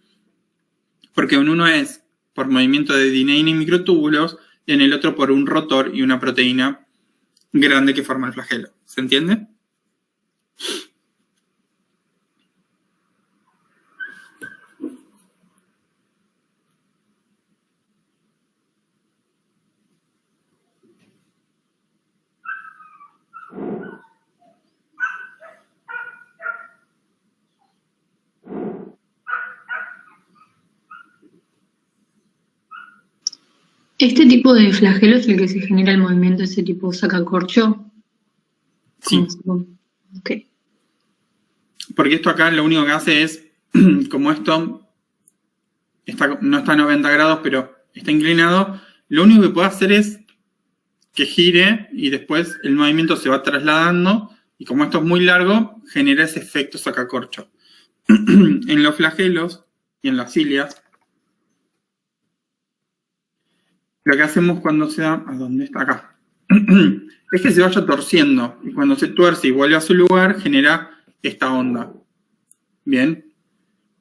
porque en uno es por movimiento de DNA y microtúbulos y en el otro por un rotor y una proteína grande que forma el flagelo. ¿Se entiende? ¿Este tipo de flagelo es el que se genera el movimiento ese tipo sacacorcho? Sí. Ok. Porque esto acá lo único que hace es, como esto no está a 90 grados, pero está inclinado, lo único que puede hacer es que gire y después el movimiento se va trasladando y como esto es muy largo, genera ese efecto sacacorcho. En los flagelos y en las cilias, lo que hacemos cuando se da, ¿a dónde está acá? Es que se vaya torciendo y cuando se tuerce y vuelve a su lugar, genera esta onda. Bien.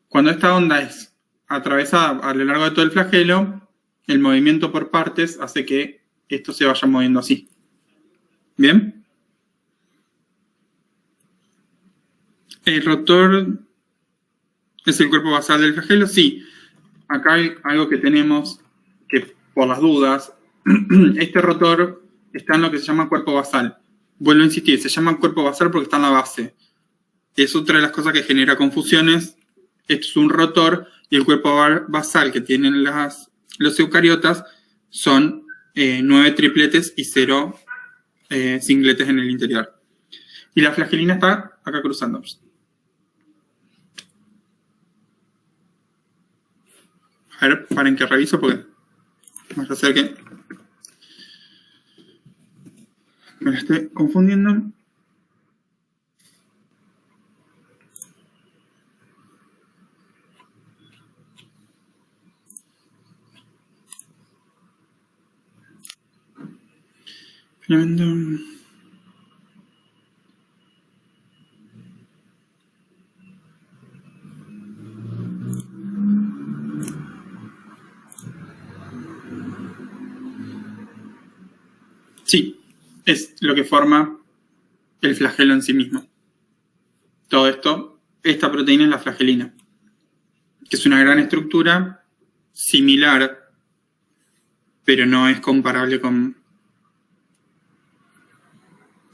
Cuando esta onda es atravesada a lo largo de todo el flagelo, el movimiento por partes hace que esto se vaya moviendo así. ¿Bien? ¿El rotor es el cuerpo basal del flagelo? Sí. Acá hay algo que tenemos que, por las dudas, este rotor está en lo que se llama cuerpo basal. Vuelvo a insistir, se llama cuerpo basal porque está en la base. Es otra de las cosas que genera confusiones. Esto es un rotor y el cuerpo basal que tienen los eucariotas son 9 tripletes y 0 singletes en el interior. Y la flagelina está acá cruzando. A ver, paren que reviso porque vaya a ser que me la estoy confundiendo. Filamento. Sí, es lo que forma el flagelo en sí mismo. Todo esto, esta proteína es la flagelina, que es una gran estructura similar, pero no es comparable con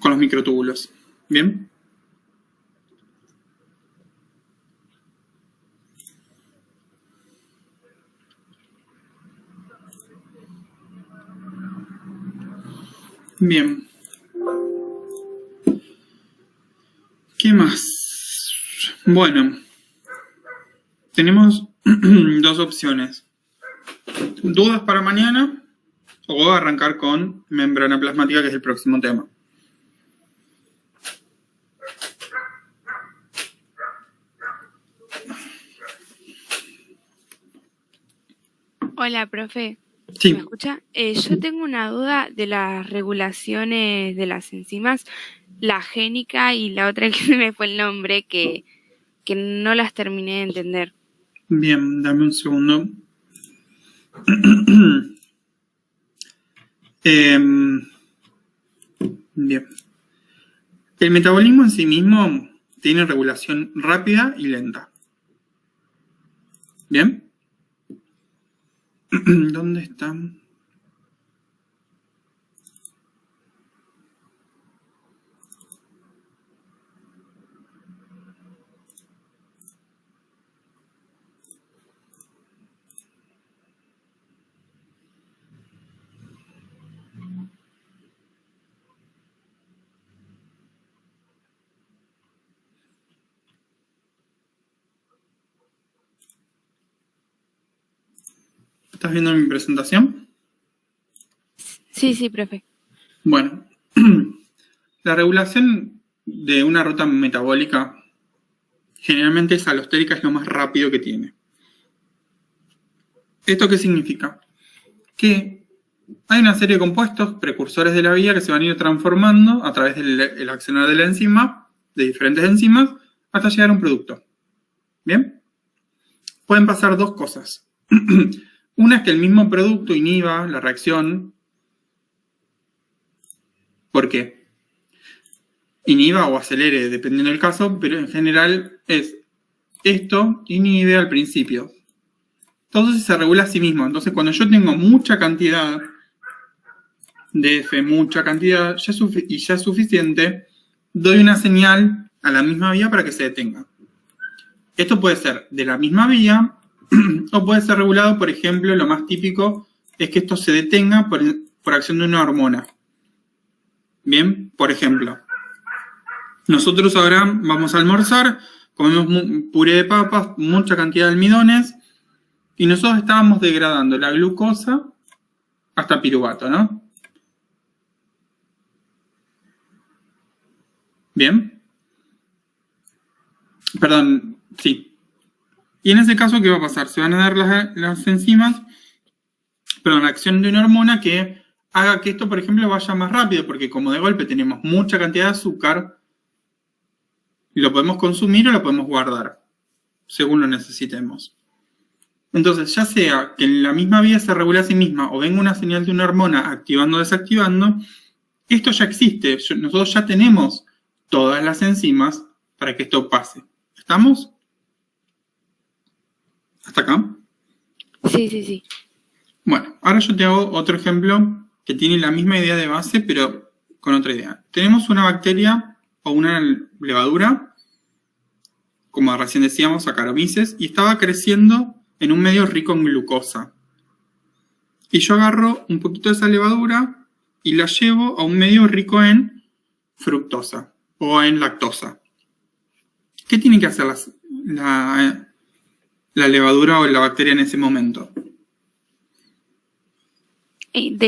los microtúbulos. ¿Bien? Bien. ¿Qué más? Bueno, tenemos dos opciones. ¿Dudas para mañana? O arrancar con membrana plasmática, que es el próximo tema. Hola, profe. Sí. ¿Me escucha? Yo tengo una duda de las regulaciones de las enzimas, la génica y la otra que se me fue el nombre, que no las terminé de entender. Bien, dame un segundo. Bien. El metabolismo en sí mismo tiene regulación rápida y lenta. ¿Bien? ¿Dónde están? ¿Estás viendo mi presentación? Sí, profe. Bueno, la regulación de una ruta metabólica generalmente es alostérica, es lo más rápido que tiene. ¿Esto qué significa? Que hay una serie de compuestos precursores de la vía que se van a ir transformando a través del accionar de la enzima, de diferentes enzimas, hasta llegar a un producto. ¿Bien? Pueden pasar dos cosas. Una es que el mismo producto inhiba la reacción. ¿Por qué? Inhiba o acelere, dependiendo del caso, pero en general es esto inhibe al principio. Entonces se regula a sí mismo. Entonces cuando yo tengo mucha cantidad de F, mucha cantidad, y ya es suficiente, doy una señal a la misma vía para que se detenga. Esto puede ser de la misma vía o puede ser regulado, por ejemplo, lo más típico es que esto se detenga por acción de una hormona. Bien, por ejemplo, nosotros ahora vamos a almorzar, comemos puré de papas, mucha cantidad de almidones, y nosotros estábamos degradando la glucosa hasta piruvato, ¿no? Bien. Perdón, sí. Y en ese caso, ¿qué va a pasar? Se van a dar las enzimas, la acción de una hormona que haga que esto, por ejemplo, vaya más rápido, porque como de golpe tenemos mucha cantidad de azúcar, lo podemos consumir o lo podemos guardar, según lo necesitemos. Entonces, ya sea que en la misma vía se regule a sí misma o venga una señal de una hormona activando o desactivando, esto ya existe. Nosotros ya tenemos todas las enzimas para que esto pase. ¿Estamos? ¿Hasta acá? Sí. Bueno, ahora yo te hago otro ejemplo que tiene la misma idea de base, pero con otra idea. Tenemos una bacteria o una levadura, como recién decíamos, Saccharomyces, y estaba creciendo en un medio rico en glucosa. Y yo agarro un poquito de esa levadura y la llevo a un medio rico en fructosa o en lactosa. ¿Qué tiene que hacer la levadura o la bacteria en ese momento? ¿En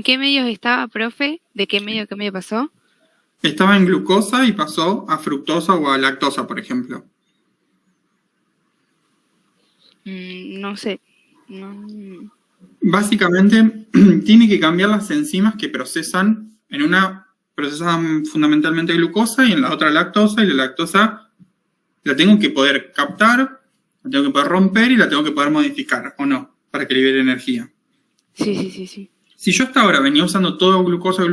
qué medios estaba, profe? ¿De qué medio pasó? Estaba en glucosa y pasó a fructosa o a lactosa, por ejemplo. No sé. No. Básicamente, tiene que cambiar las enzimas que procesan. En una procesan fundamentalmente glucosa y en la otra lactosa. Y la lactosa la tengo que poder captar, la tengo que poder romper y la tengo que poder modificar, ¿o no? Para que libere energía. Sí. Si yo hasta ahora venía usando todo glucosa,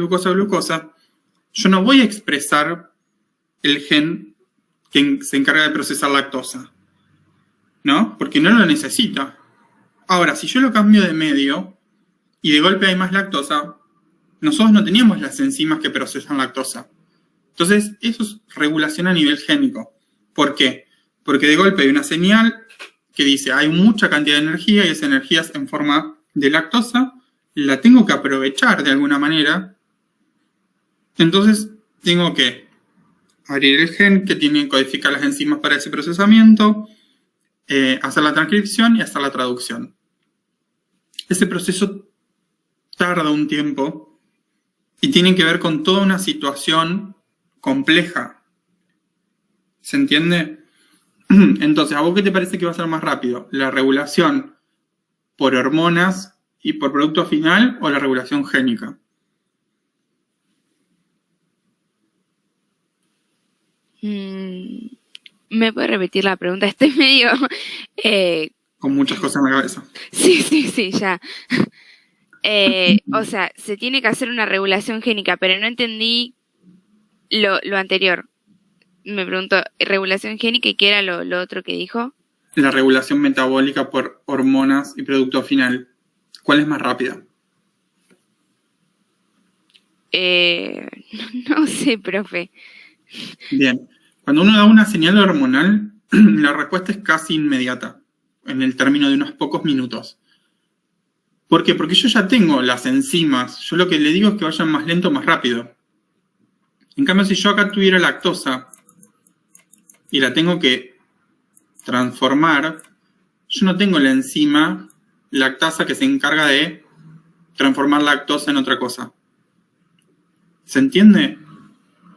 yo no voy a expresar el gen que se encarga de procesar lactosa, ¿no? Porque no lo necesita. Ahora, si yo lo cambio de medio y de golpe hay más lactosa, nosotros no teníamos las enzimas que procesan lactosa. Entonces, eso es regulación a nivel génico. ¿Por qué? Porque de golpe hay una señal que dice hay mucha cantidad de energía y esa energía es en forma de lactosa, la tengo que aprovechar de alguna manera. Entonces, tengo que abrir el gen que tiene que codificar las enzimas para ese procesamiento, hacer la transcripción y hacer la traducción. Ese proceso tarda un tiempo y tiene que ver con toda una situación compleja. ¿Se entiende? Entonces, ¿a vos qué te parece que va a ser más rápido? ¿La regulación por hormonas y por producto final o la regulación génica? ¿Me puede repetir la pregunta? Estoy medio... Con muchas cosas en la cabeza. Sí, ya. O sea, se tiene que hacer una regulación génica, pero no entendí lo anterior. Me pregunto, ¿regulación génica y qué era lo otro que dijo? La regulación metabólica por hormonas y producto final. ¿Cuál es más rápida? No sé, profe. Bien. Cuando uno da una señal hormonal, la respuesta es casi inmediata, en el término de unos pocos minutos. ¿Por qué? Porque yo ya tengo las enzimas. Yo lo que le digo es que vayan más lento o más rápido. En cambio, si yo acá tuviera lactosa y la tengo que transformar, yo no tengo la enzima lactasa que se encarga de transformar lactosa en otra cosa. ¿Se entiende?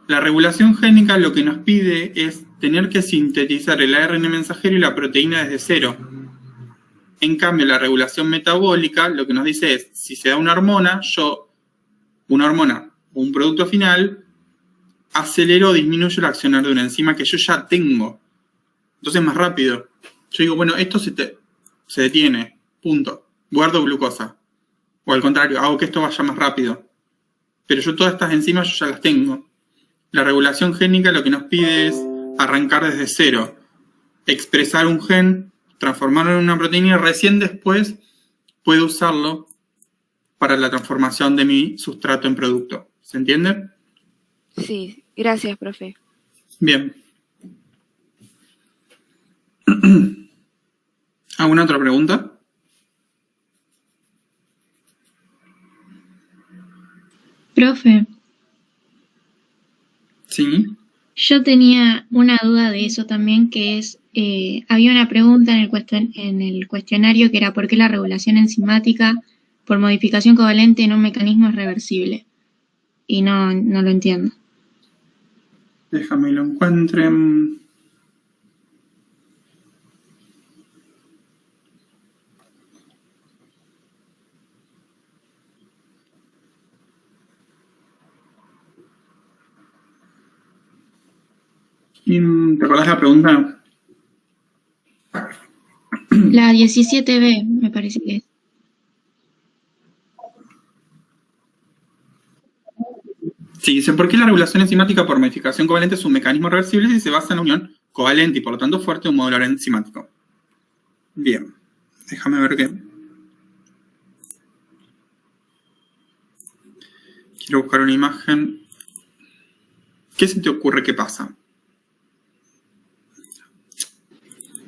La regulación génica lo que nos pide es tener que sintetizar el ARN mensajero y la proteína desde cero. En cambio, la regulación metabólica lo que nos dice es, si se da una hormona o un producto final, acelero o disminuyo el accionar de una enzima que yo ya tengo. Entonces es más rápido. Yo digo, bueno, esto se detiene, punto. Guardo glucosa. O al contrario, hago que esto vaya más rápido. Pero yo todas estas enzimas yo ya las tengo. La regulación génica lo que nos pide es arrancar desde cero. Expresar un gen, transformarlo en una proteína y recién después puedo usarlo para la transformación de mi sustrato en producto. ¿Se entiende? Sí, gracias, profe. Bien. ¿Alguna otra pregunta? Profe, Sí. yo tenía una duda de eso también, que es, había una pregunta en el cuestionario que era ¿por qué la regulación enzimática por modificación covalente en un mecanismo es reversible? Y no lo entiendo. Déjame lo encuentre. ¿Te acordás la pregunta? La 17B me parece que es. Sí, dice, ¿por qué la regulación enzimática por modificación covalente es un mecanismo reversible si se basa en la unión covalente y por lo tanto fuerte de un modulador enzimático? Bien, déjame ver qué. Quiero buscar una imagen. ¿Qué se te ocurre que pasa?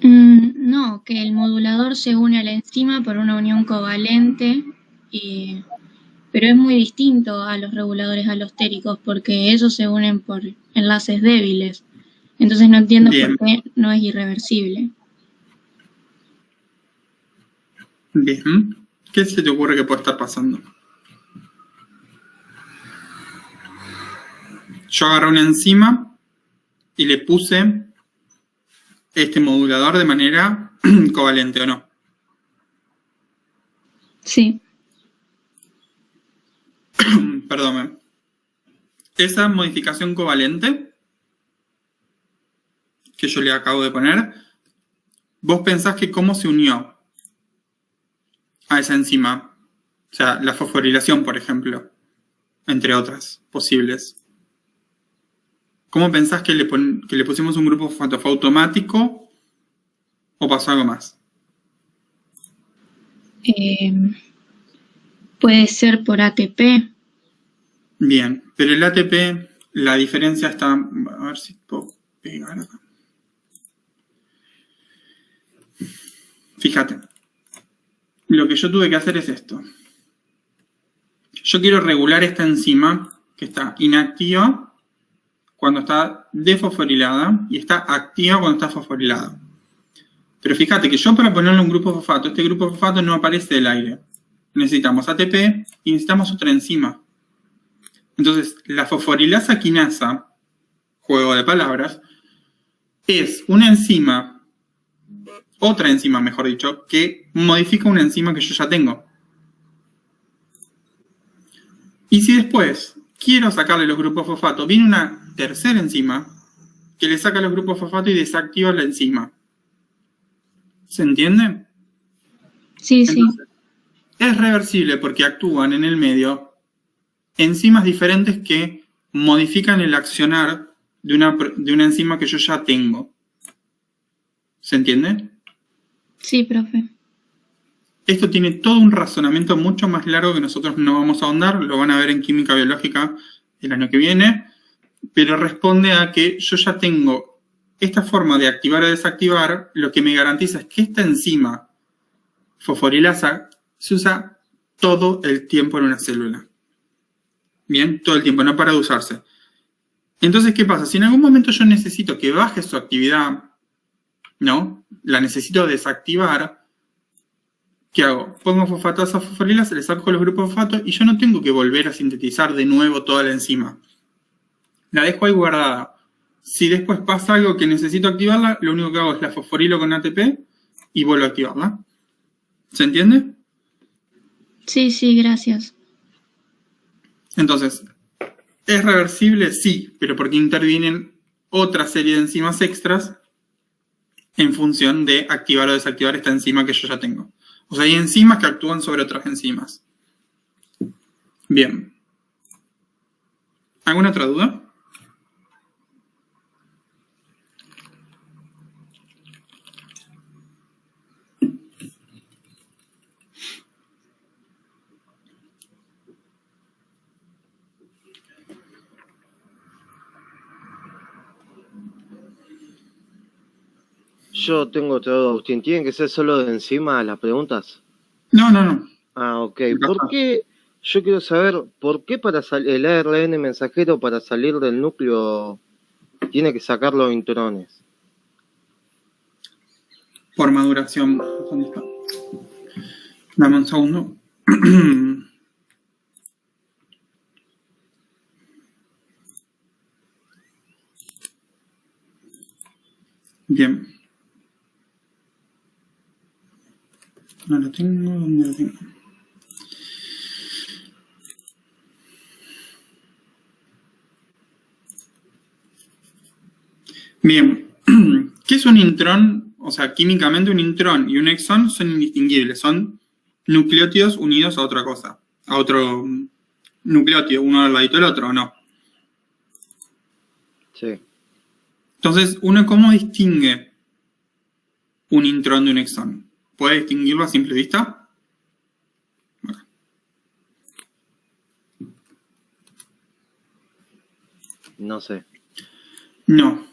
No, que el modulador se une a la enzima por una unión covalente, pero es muy distinto a los reguladores alostéricos porque ellos se unen por enlaces débiles. Entonces no entiendo Bien. por qué no es irreversible. Bien. ¿Qué se te ocurre que puede estar pasando? Yo agarré una enzima y le puse este modulador de manera covalente, ¿o no? Sí. Perdón. Esa modificación covalente que yo le acabo de poner, vos pensás que cómo se unió a esa enzima. O sea, la fosforilación, por ejemplo, entre otras posibles. ¿Cómo pensás que le pusimos un grupo fosfato? ¿Fue automático o pasó algo más? Puede ser por ATP. Bien, pero el ATP, la diferencia está... A ver si puedo pegar acá. Fíjate, lo que yo tuve que hacer es esto. Yo quiero regular esta enzima que está inactiva cuando está desfosforilada y está activa cuando está fosforilada. Pero fíjate que yo para ponerle un grupo fosfato, este grupo fosfato no aparece del aire. Necesitamos ATP y necesitamos otra enzima. Entonces, la fosforilasa quinasa, juego de palabras, es una enzima, otra enzima mejor dicho, que modifica una enzima que yo ya tengo. Y si después quiero sacarle los grupos fosfato, viene una tercera enzima que le saca los grupos fosfato y desactiva la enzima. ¿Se entiende? Sí, sí. Entonces, es reversible porque actúan en el medio enzimas diferentes que modifican el accionar de una enzima que yo ya tengo. ¿Se entiende? Sí, profe. Esto tiene todo un razonamiento mucho más largo que nosotros no vamos a ahondar, lo van a ver en química biológica el año que viene, pero responde a que yo ya tengo esta forma de activar o desactivar, lo que me garantiza es que esta enzima fosforilasa se usa todo el tiempo en una célula. Bien, todo el tiempo, no para de usarse. Entonces, ¿qué pasa? Si en algún momento yo necesito que baje su actividad, ¿no? La necesito desactivar, ¿qué hago? Pongo fosfatasa fosforilasa, le saco los grupos fosfato y yo no tengo que volver a sintetizar de nuevo toda la enzima. La dejo ahí guardada. Si después pasa algo que necesito activarla, lo único que hago es la fosforilo con ATP y vuelvo a activarla. ¿Se entiende? Sí, sí, gracias. Entonces, ¿es reversible? Sí, pero porque intervienen otra serie de enzimas extras en función de activar o desactivar esta enzima que yo ya tengo. O sea, hay enzimas que actúan sobre otras enzimas. Bien. ¿Alguna otra duda? Yo tengo otra duda, Agustín. ¿Tienen que ser solo de encima las preguntas? No. Ah, ok. ¿Por qué Yo quiero saber por qué el ARN mensajero para salir del núcleo tiene que sacar los intrones. Por maduración. ¿Dónde está? Dame un segundo. Bien. No lo tengo. ¿Dónde lo tengo? Bien. ¿Qué es un intrón? O sea, químicamente un intrón y un exón son indistinguibles. Son nucleótidos unidos a otra cosa. A otro nucleótido, uno al ladito del otro, ¿o no? Sí. Entonces, ¿uno cómo distingue un intrón de un exón? ¿Puede distinguirlo a simple vista? No sé. No.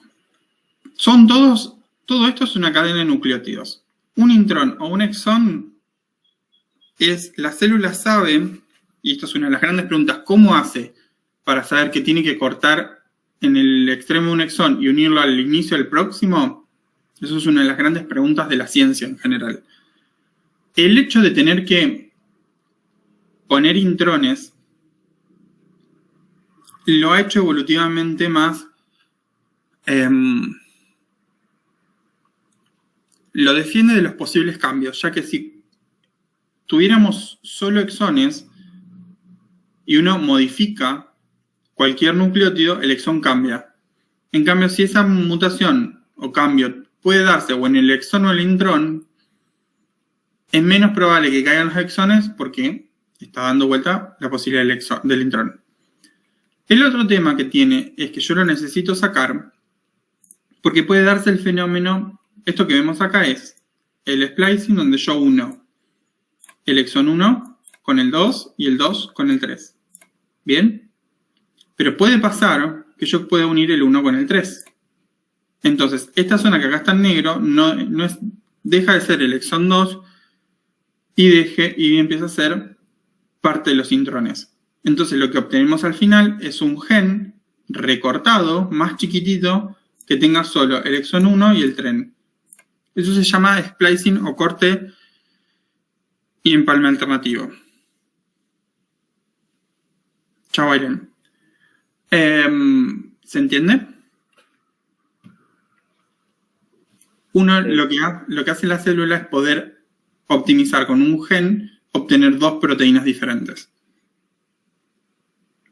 Son todos, todo esto es una cadena de nucleótidos. Un intrón o un exón es, la célula sabe, y esto es una de las grandes preguntas, ¿cómo hace para saber que tiene que cortar en el extremo de un exón y unirlo al inicio del próximo? Eso es una de las grandes preguntas de la ciencia en general. El hecho de tener que poner intrones lo ha hecho evolutivamente más... lo defiende de los posibles cambios, ya que si tuviéramos solo exones y uno modifica cualquier nucleótido, el exón cambia. En cambio, si esa mutación o cambio puede darse o en el exón o el intrón, es menos probable que caigan los exones porque está dando vuelta la posibilidad del intrón. El otro tema que tiene es que yo lo necesito sacar porque puede darse el fenómeno, esto que vemos acá es el splicing donde yo uno el exón 1 con el 2 y el 2 con el 3. ¿Bien? Pero puede pasar que yo pueda unir el 1 con el 3. Entonces, esta zona que acá está en negro deja de ser el exón 2 y empieza a ser parte de los intrones. Entonces, lo que obtenemos al final es un gen recortado, más chiquitito, que tenga solo el exón 1 y el 3. Eso se llama splicing o corte y empalme alternativo. Chao, Irene. ¿Se entiende? Lo que hace la célula es poder optimizar con un gen, obtener dos proteínas diferentes.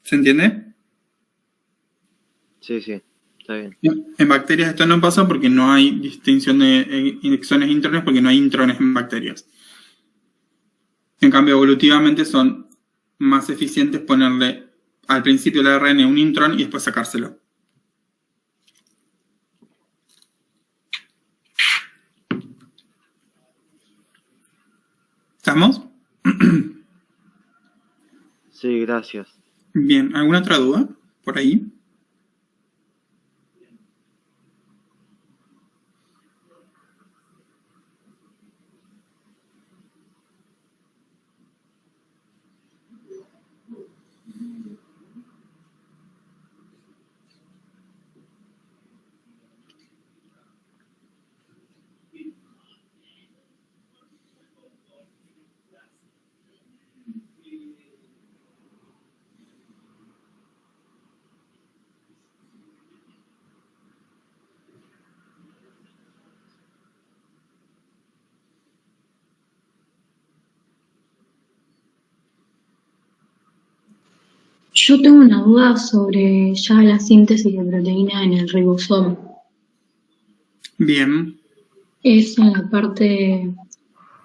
¿Se entiende? Sí, sí, está bien. En bacterias esto no pasa porque no hay distinción de exones e intrones, porque no hay intrones en bacterias. En cambio, evolutivamente son más eficientes ponerle al principio del ARN un intrón y después sacárselo. ¿Estamos? Sí, gracias. Bien, ¿alguna otra duda por ahí? Yo tengo una duda sobre ya la síntesis de proteína en el ribosoma. Bien. Es en la parte,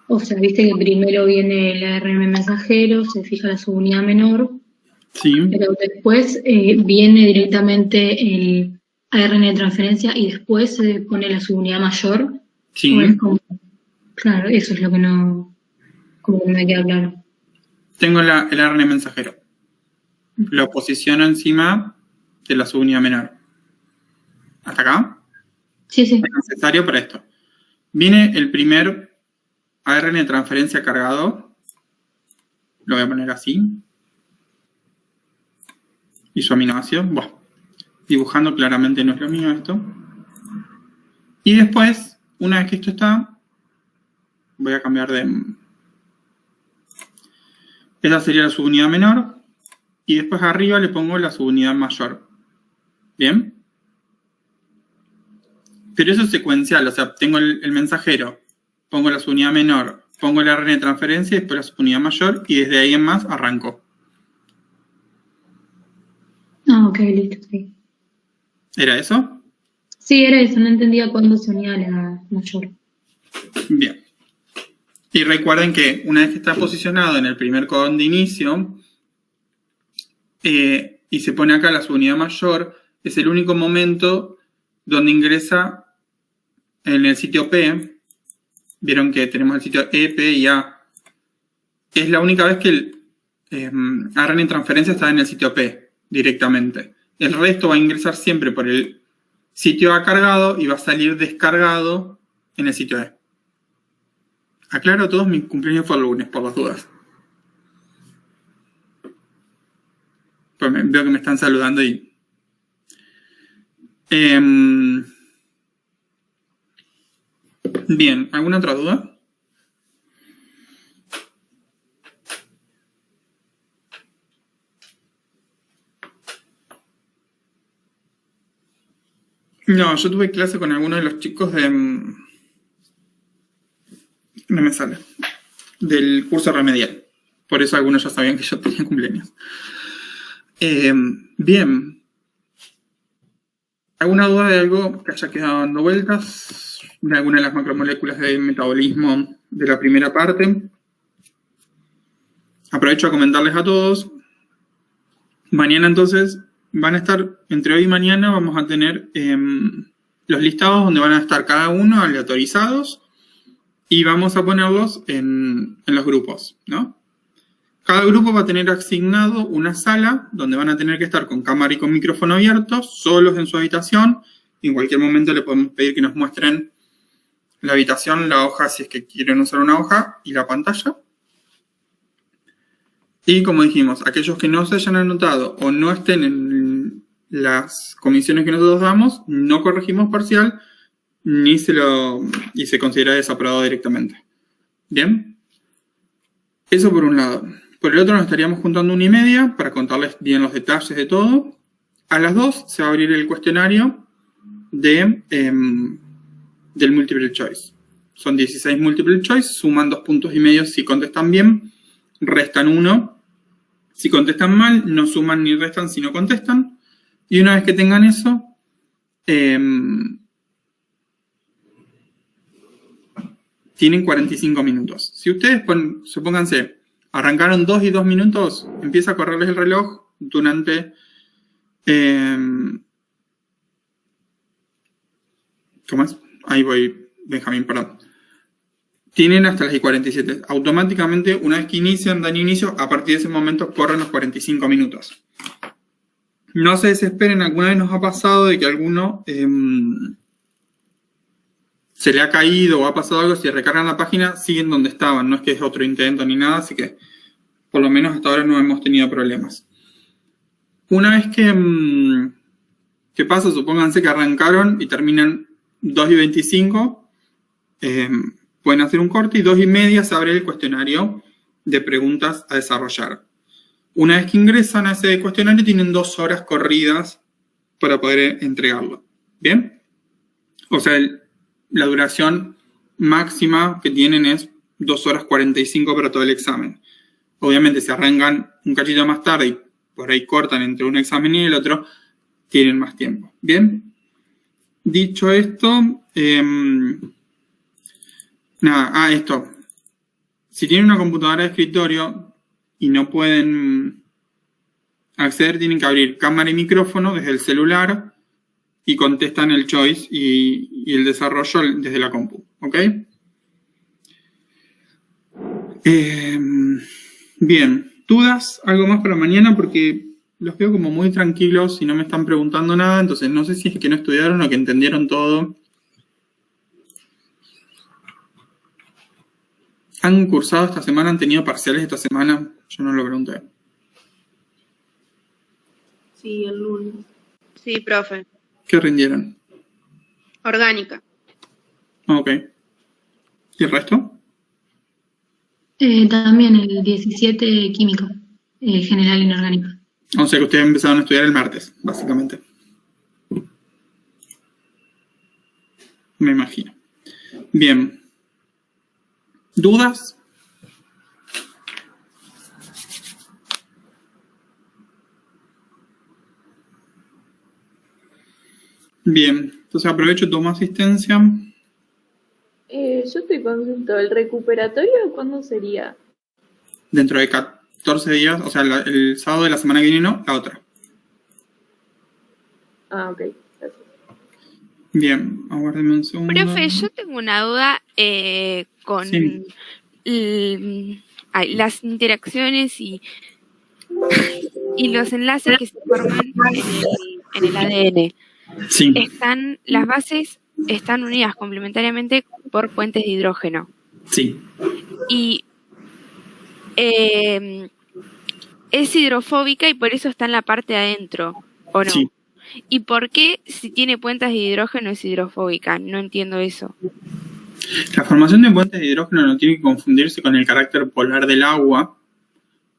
o sea, viste que primero viene el ARN mensajero, se fija la subunidad menor, sí, pero después viene directamente el ARN de transferencia y después se pone la subunidad mayor. Sí. ¿O es como? Claro, eso es lo que no, como que no me queda claro. Tengo el ARN mensajero. Lo posiciono encima de la subunidad menor. ¿Hasta acá? Sí, sí. Es necesario para esto. Viene el primer ARN de transferencia cargado. Lo voy a poner así. y su aminoácido. Bueno, dibujando claramente no es lo mío esto. Y después, una vez que esto está, voy a cambiar de... Esa sería la subunidad menor. Y después arriba le pongo la subunidad mayor. ¿Bien? Pero eso es secuencial, o sea, tengo el mensajero, pongo la subunidad menor, pongo el ARN de transferencia y después la subunidad mayor y desde ahí en más arranco. Ah, ok, listo, sí. ¿Era eso? Sí, era eso, no entendía cuándo se unía la mayor. Bien. Y recuerden que una vez que está posicionado en el primer codón de inicio y se pone acá la subunidad mayor, es el único momento donde ingresa en el sitio P. Vieron que tenemos el sitio E, P y A. Es la única vez que el ARN en transferencia está en el sitio P directamente. El resto va a ingresar siempre por el sitio A cargado y va a salir descargado en el sitio E. Aclaro todos, mi cumpleaños fue el lunes, por las dudas. Pues veo que me están saludando y... Bien, ¿alguna otra duda? No, yo tuve clase con algunos de los chicos de... No me sale. Del curso remedial. Por eso algunos ya sabían que yo tenía cumpleaños. Bien. ¿Alguna duda de algo que haya quedado dando vueltas? ¿De alguna de las macromoléculas de metabolismo de la primera parte? Aprovecho a comentarles a todos. Mañana entonces van a estar, entre hoy y mañana vamos a tener los listados donde van a estar cada uno aleatorizados y vamos a ponerlos en los grupos, ¿no? Cada grupo va a tener asignado una sala donde van a tener que estar con cámara y con micrófono abiertos, solos en su habitación. Y en cualquier momento le podemos pedir que nos muestren la habitación, la hoja, si es que quieren usar una hoja, y la pantalla. Y como dijimos, aquellos que no se hayan anotado o no estén en las comisiones que nosotros damos, no corregimos parcial y se considera desaprobado directamente. ¿Bien? Eso por un lado. Por el otro nos estaríamos juntando 1:30 para contarles bien los detalles de todo. A las 2 se va a abrir el cuestionario del multiple choice. Son 16 multiple choice, suman 2,5 puntos si contestan bien, restan 1. Si contestan mal, no suman ni restan si no contestan. Y una vez que tengan eso, tienen 45 minutos. Si ustedes, supónganse, arrancaron 2 y 2 minutos, empieza a correrles el reloj durante... ¿Cómo es? Ahí voy, Benjamín, perdón. Tienen hasta las 47. Automáticamente, una vez que inician, dan inicio, a partir de ese momento corren los 45 minutos. No se desesperen, alguna vez nos ha pasado de que alguno se le ha caído o ha pasado algo, si recargan la página, siguen donde estaban. No es que es otro intento ni nada, así que por lo menos hasta ahora no hemos tenido problemas. Una vez que pasa, supónganse que arrancaron y terminan 2:25, pueden hacer un corte y 2:30 se abre el cuestionario de preguntas a desarrollar. Una vez que ingresan a ese cuestionario tienen 2 horas corridas para poder entregarlo. ¿Bien? O sea, la duración máxima que tienen es 2 horas 45 para todo el examen. Obviamente, si arrancan un cachito más tarde y por ahí cortan entre un examen y el otro, tienen más tiempo. ¿Bien? Dicho esto, esto. Si tienen una computadora de escritorio y no pueden acceder, tienen que abrir cámara y micrófono desde el celular y contestan el choice y el desarrollo desde la compu. ¿Ok? Bien. ¿Dudas? ¿Algo más para mañana? Porque los veo como muy tranquilos y no me están preguntando nada, entonces no sé si es que no estudiaron o que entendieron todo. ¿Han cursado esta semana? ¿Han tenido parciales esta semana? Yo no lo pregunté. Sí, el lunes. Sí, profe. ¿Qué rindieron? Orgánica. Ok. ¿Y el resto? También el 17 química, general inorgánica. O sea que ustedes empezaron a estudiar el martes, básicamente. Me imagino. Bien. ¿Dudas? Bien. Entonces aprovecho, tomo asistencia. Yo estoy consulto. ¿El recuperatorio cuándo sería? Dentro de 14 días, o sea, el sábado de la semana que viene, no, la otra. Ah, ok. Gracias. Bien, aguárdeme un segundo. Profe, yo tengo una duda con Sí. las interacciones y los enlaces que se forman en el ADN. Sí. Las bases están unidas complementariamente por puentes de hidrógeno. Sí. Y es hidrofóbica y por eso está en la parte de adentro, ¿o no? Sí. ¿Y por qué si tiene puentes de hidrógeno es hidrofóbica? No entiendo eso. La formación de puentes de hidrógeno no tiene que confundirse con el carácter polar del agua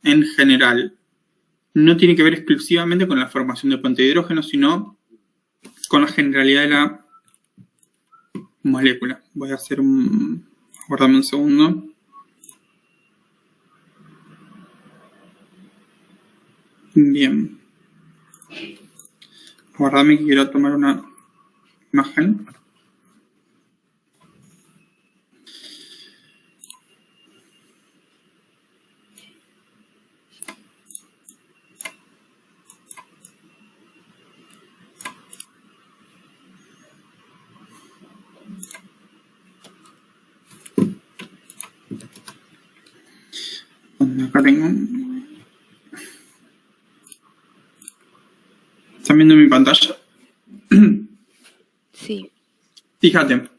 en general. No tiene que ver exclusivamente con la formación de puentes de hidrógeno, sino con la generalidad de la molécula. Voy a hacer Guardame un segundo. Bien. Guardame que quiero tomar una imagen. Acá tengo. ¿Están viendo mi pantalla? Sí. Fíjate,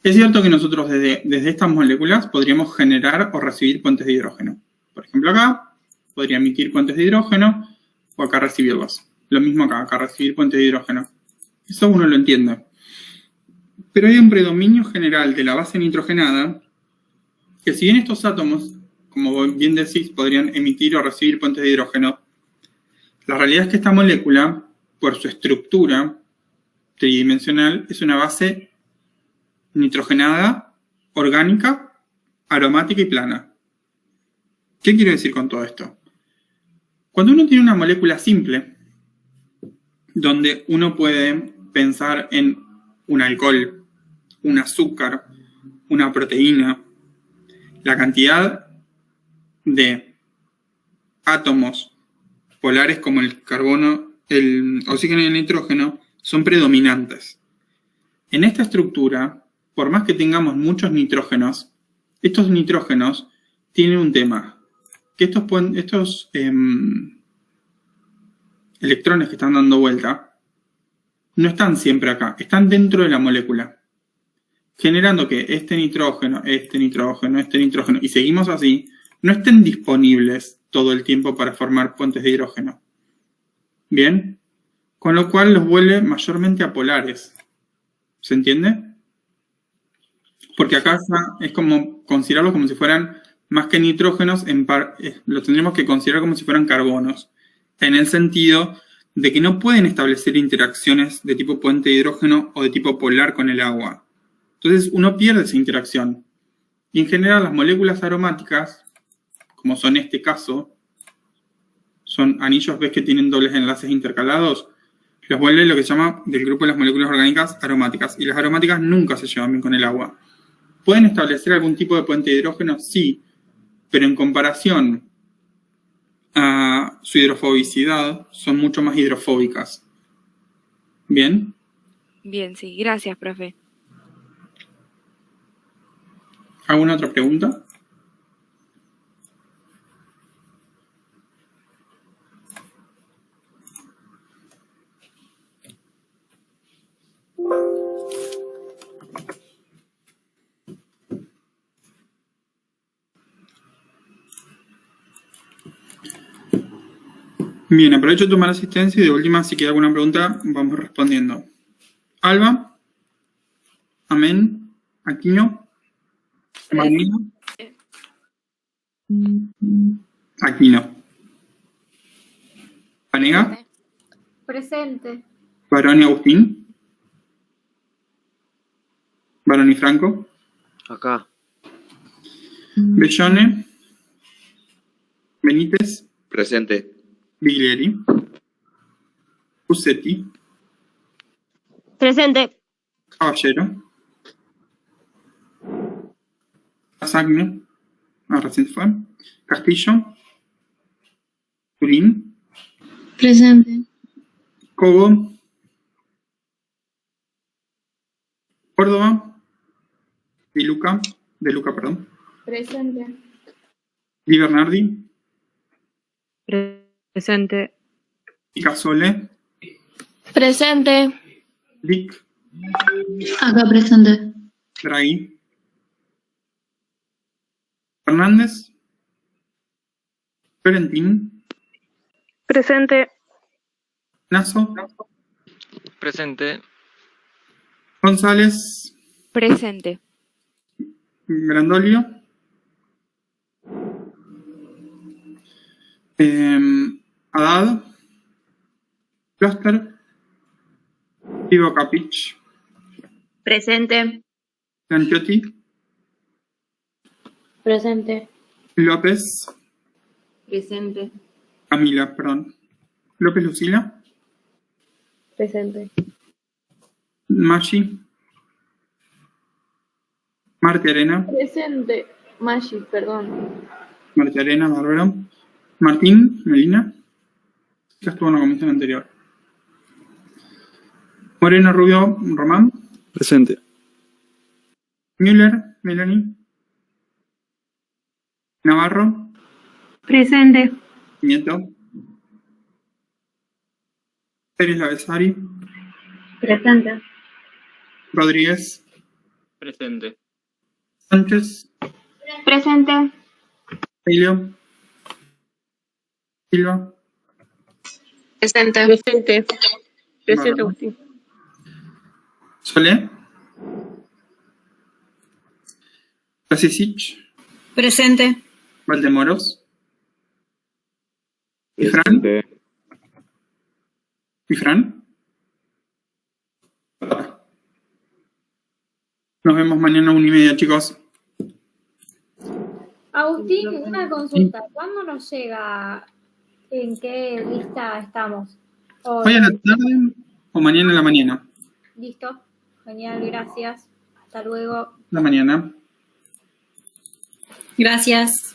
es cierto que nosotros desde estas moléculas podríamos generar o recibir puentes de hidrógeno. Por ejemplo, acá podría emitir puentes de hidrógeno o acá recibirlos. Lo mismo acá recibir puentes de hidrógeno. Eso uno lo entiende. Pero hay un predominio general de la base nitrogenada que si bien estos átomos, como bien decís, podrían emitir o recibir puentes de hidrógeno, la realidad es que esta molécula, por su estructura tridimensional, es una base nitrogenada, orgánica, aromática y plana. ¿Qué quiero decir con todo esto? Cuando uno tiene una molécula simple, donde uno puede pensar en un alcohol, un azúcar, una proteína, la cantidad de átomos polares como el carbono, el oxígeno y el nitrógeno son predominantes. En esta estructura, por más que tengamos muchos nitrógenos, estos nitrógenos tienen un tema, que estos electrones que están dando vuelta no están siempre acá, están dentro de la molécula, generando que este nitrógeno, y seguimos así, no estén disponibles todo el tiempo para formar puentes de hidrógeno. ¿Bien? Con lo cual los vuelve mayormente apolares. ¿Se entiende? Porque acá es como considerarlos como si fueran más que nitrógenos, los tendríamos que considerar como si fueran carbonos, en el sentido de que no pueden establecer interacciones de tipo puente de hidrógeno o de tipo polar con el agua. Entonces uno pierde esa interacción. Y en general las moléculas aromáticas, como son este caso, son anillos, ves que tienen dobles enlaces intercalados, los vuelve lo que se llama del grupo de las moléculas orgánicas aromáticas. Y las aromáticas nunca se llevan bien con el agua. ¿Pueden establecer algún tipo de puente de hidrógeno? Sí, pero en comparación a su hidrofobicidad, son mucho más hidrofóbicas. ¿Bien? Bien, sí. Gracias, profe. ¿Alguna otra pregunta? Bien, aprovecho de tomar asistencia y de última, si queda alguna pregunta, vamos respondiendo. Alba, Amén, Aquino, Manuela, Aquino, Vanega, Presente. Barón y Agustín, Barón y Franco, Acá. Bellone, Benítez, Presente. Biglieri, Usetti, Presente. Caballero, Casagne, recién fue, Castillo, Turín, Presente. Cobo, Córdoba, De Luca, perdón, Presente. Di Bernardi, Presente. Picasole, Presente. Lick, Acá presente. Draghi, Fernández, Florentín, Presente. Nazo, Presente. González, Presente. Grandolio, Haddad, Cluster, Ivo Capich, Presente. Lanchotti, Presente. López, Presente. Camila, perdón, López Lucila, Presente. Maggi, Marte Arena, Presente. Maggi, perdón. Marte Arena, bárbaro, Martín, Melina, ya estuvo en la comisión anterior, Moreno Rubio, Román, Presente. Müller, Melanie, Navarro, Presente. Nieto, Pérez Lavesari, Presente. Rodríguez, Presente. Sánchez, Presente. Emilio, Silva, Presente. Presente. Presente, Agustín. Solé, Krasicic, Presente. Valdemoros, ¿y Fran? Presente. ¿Y Fran? Nos vemos mañana 1:30, chicos. Agustín, una consulta. ¿Cuándo nos llega? ¿En qué lista estamos? ¿Hoy a la tarde o mañana a la mañana? Listo. Genial, gracias. Hasta luego. La mañana. Gracias.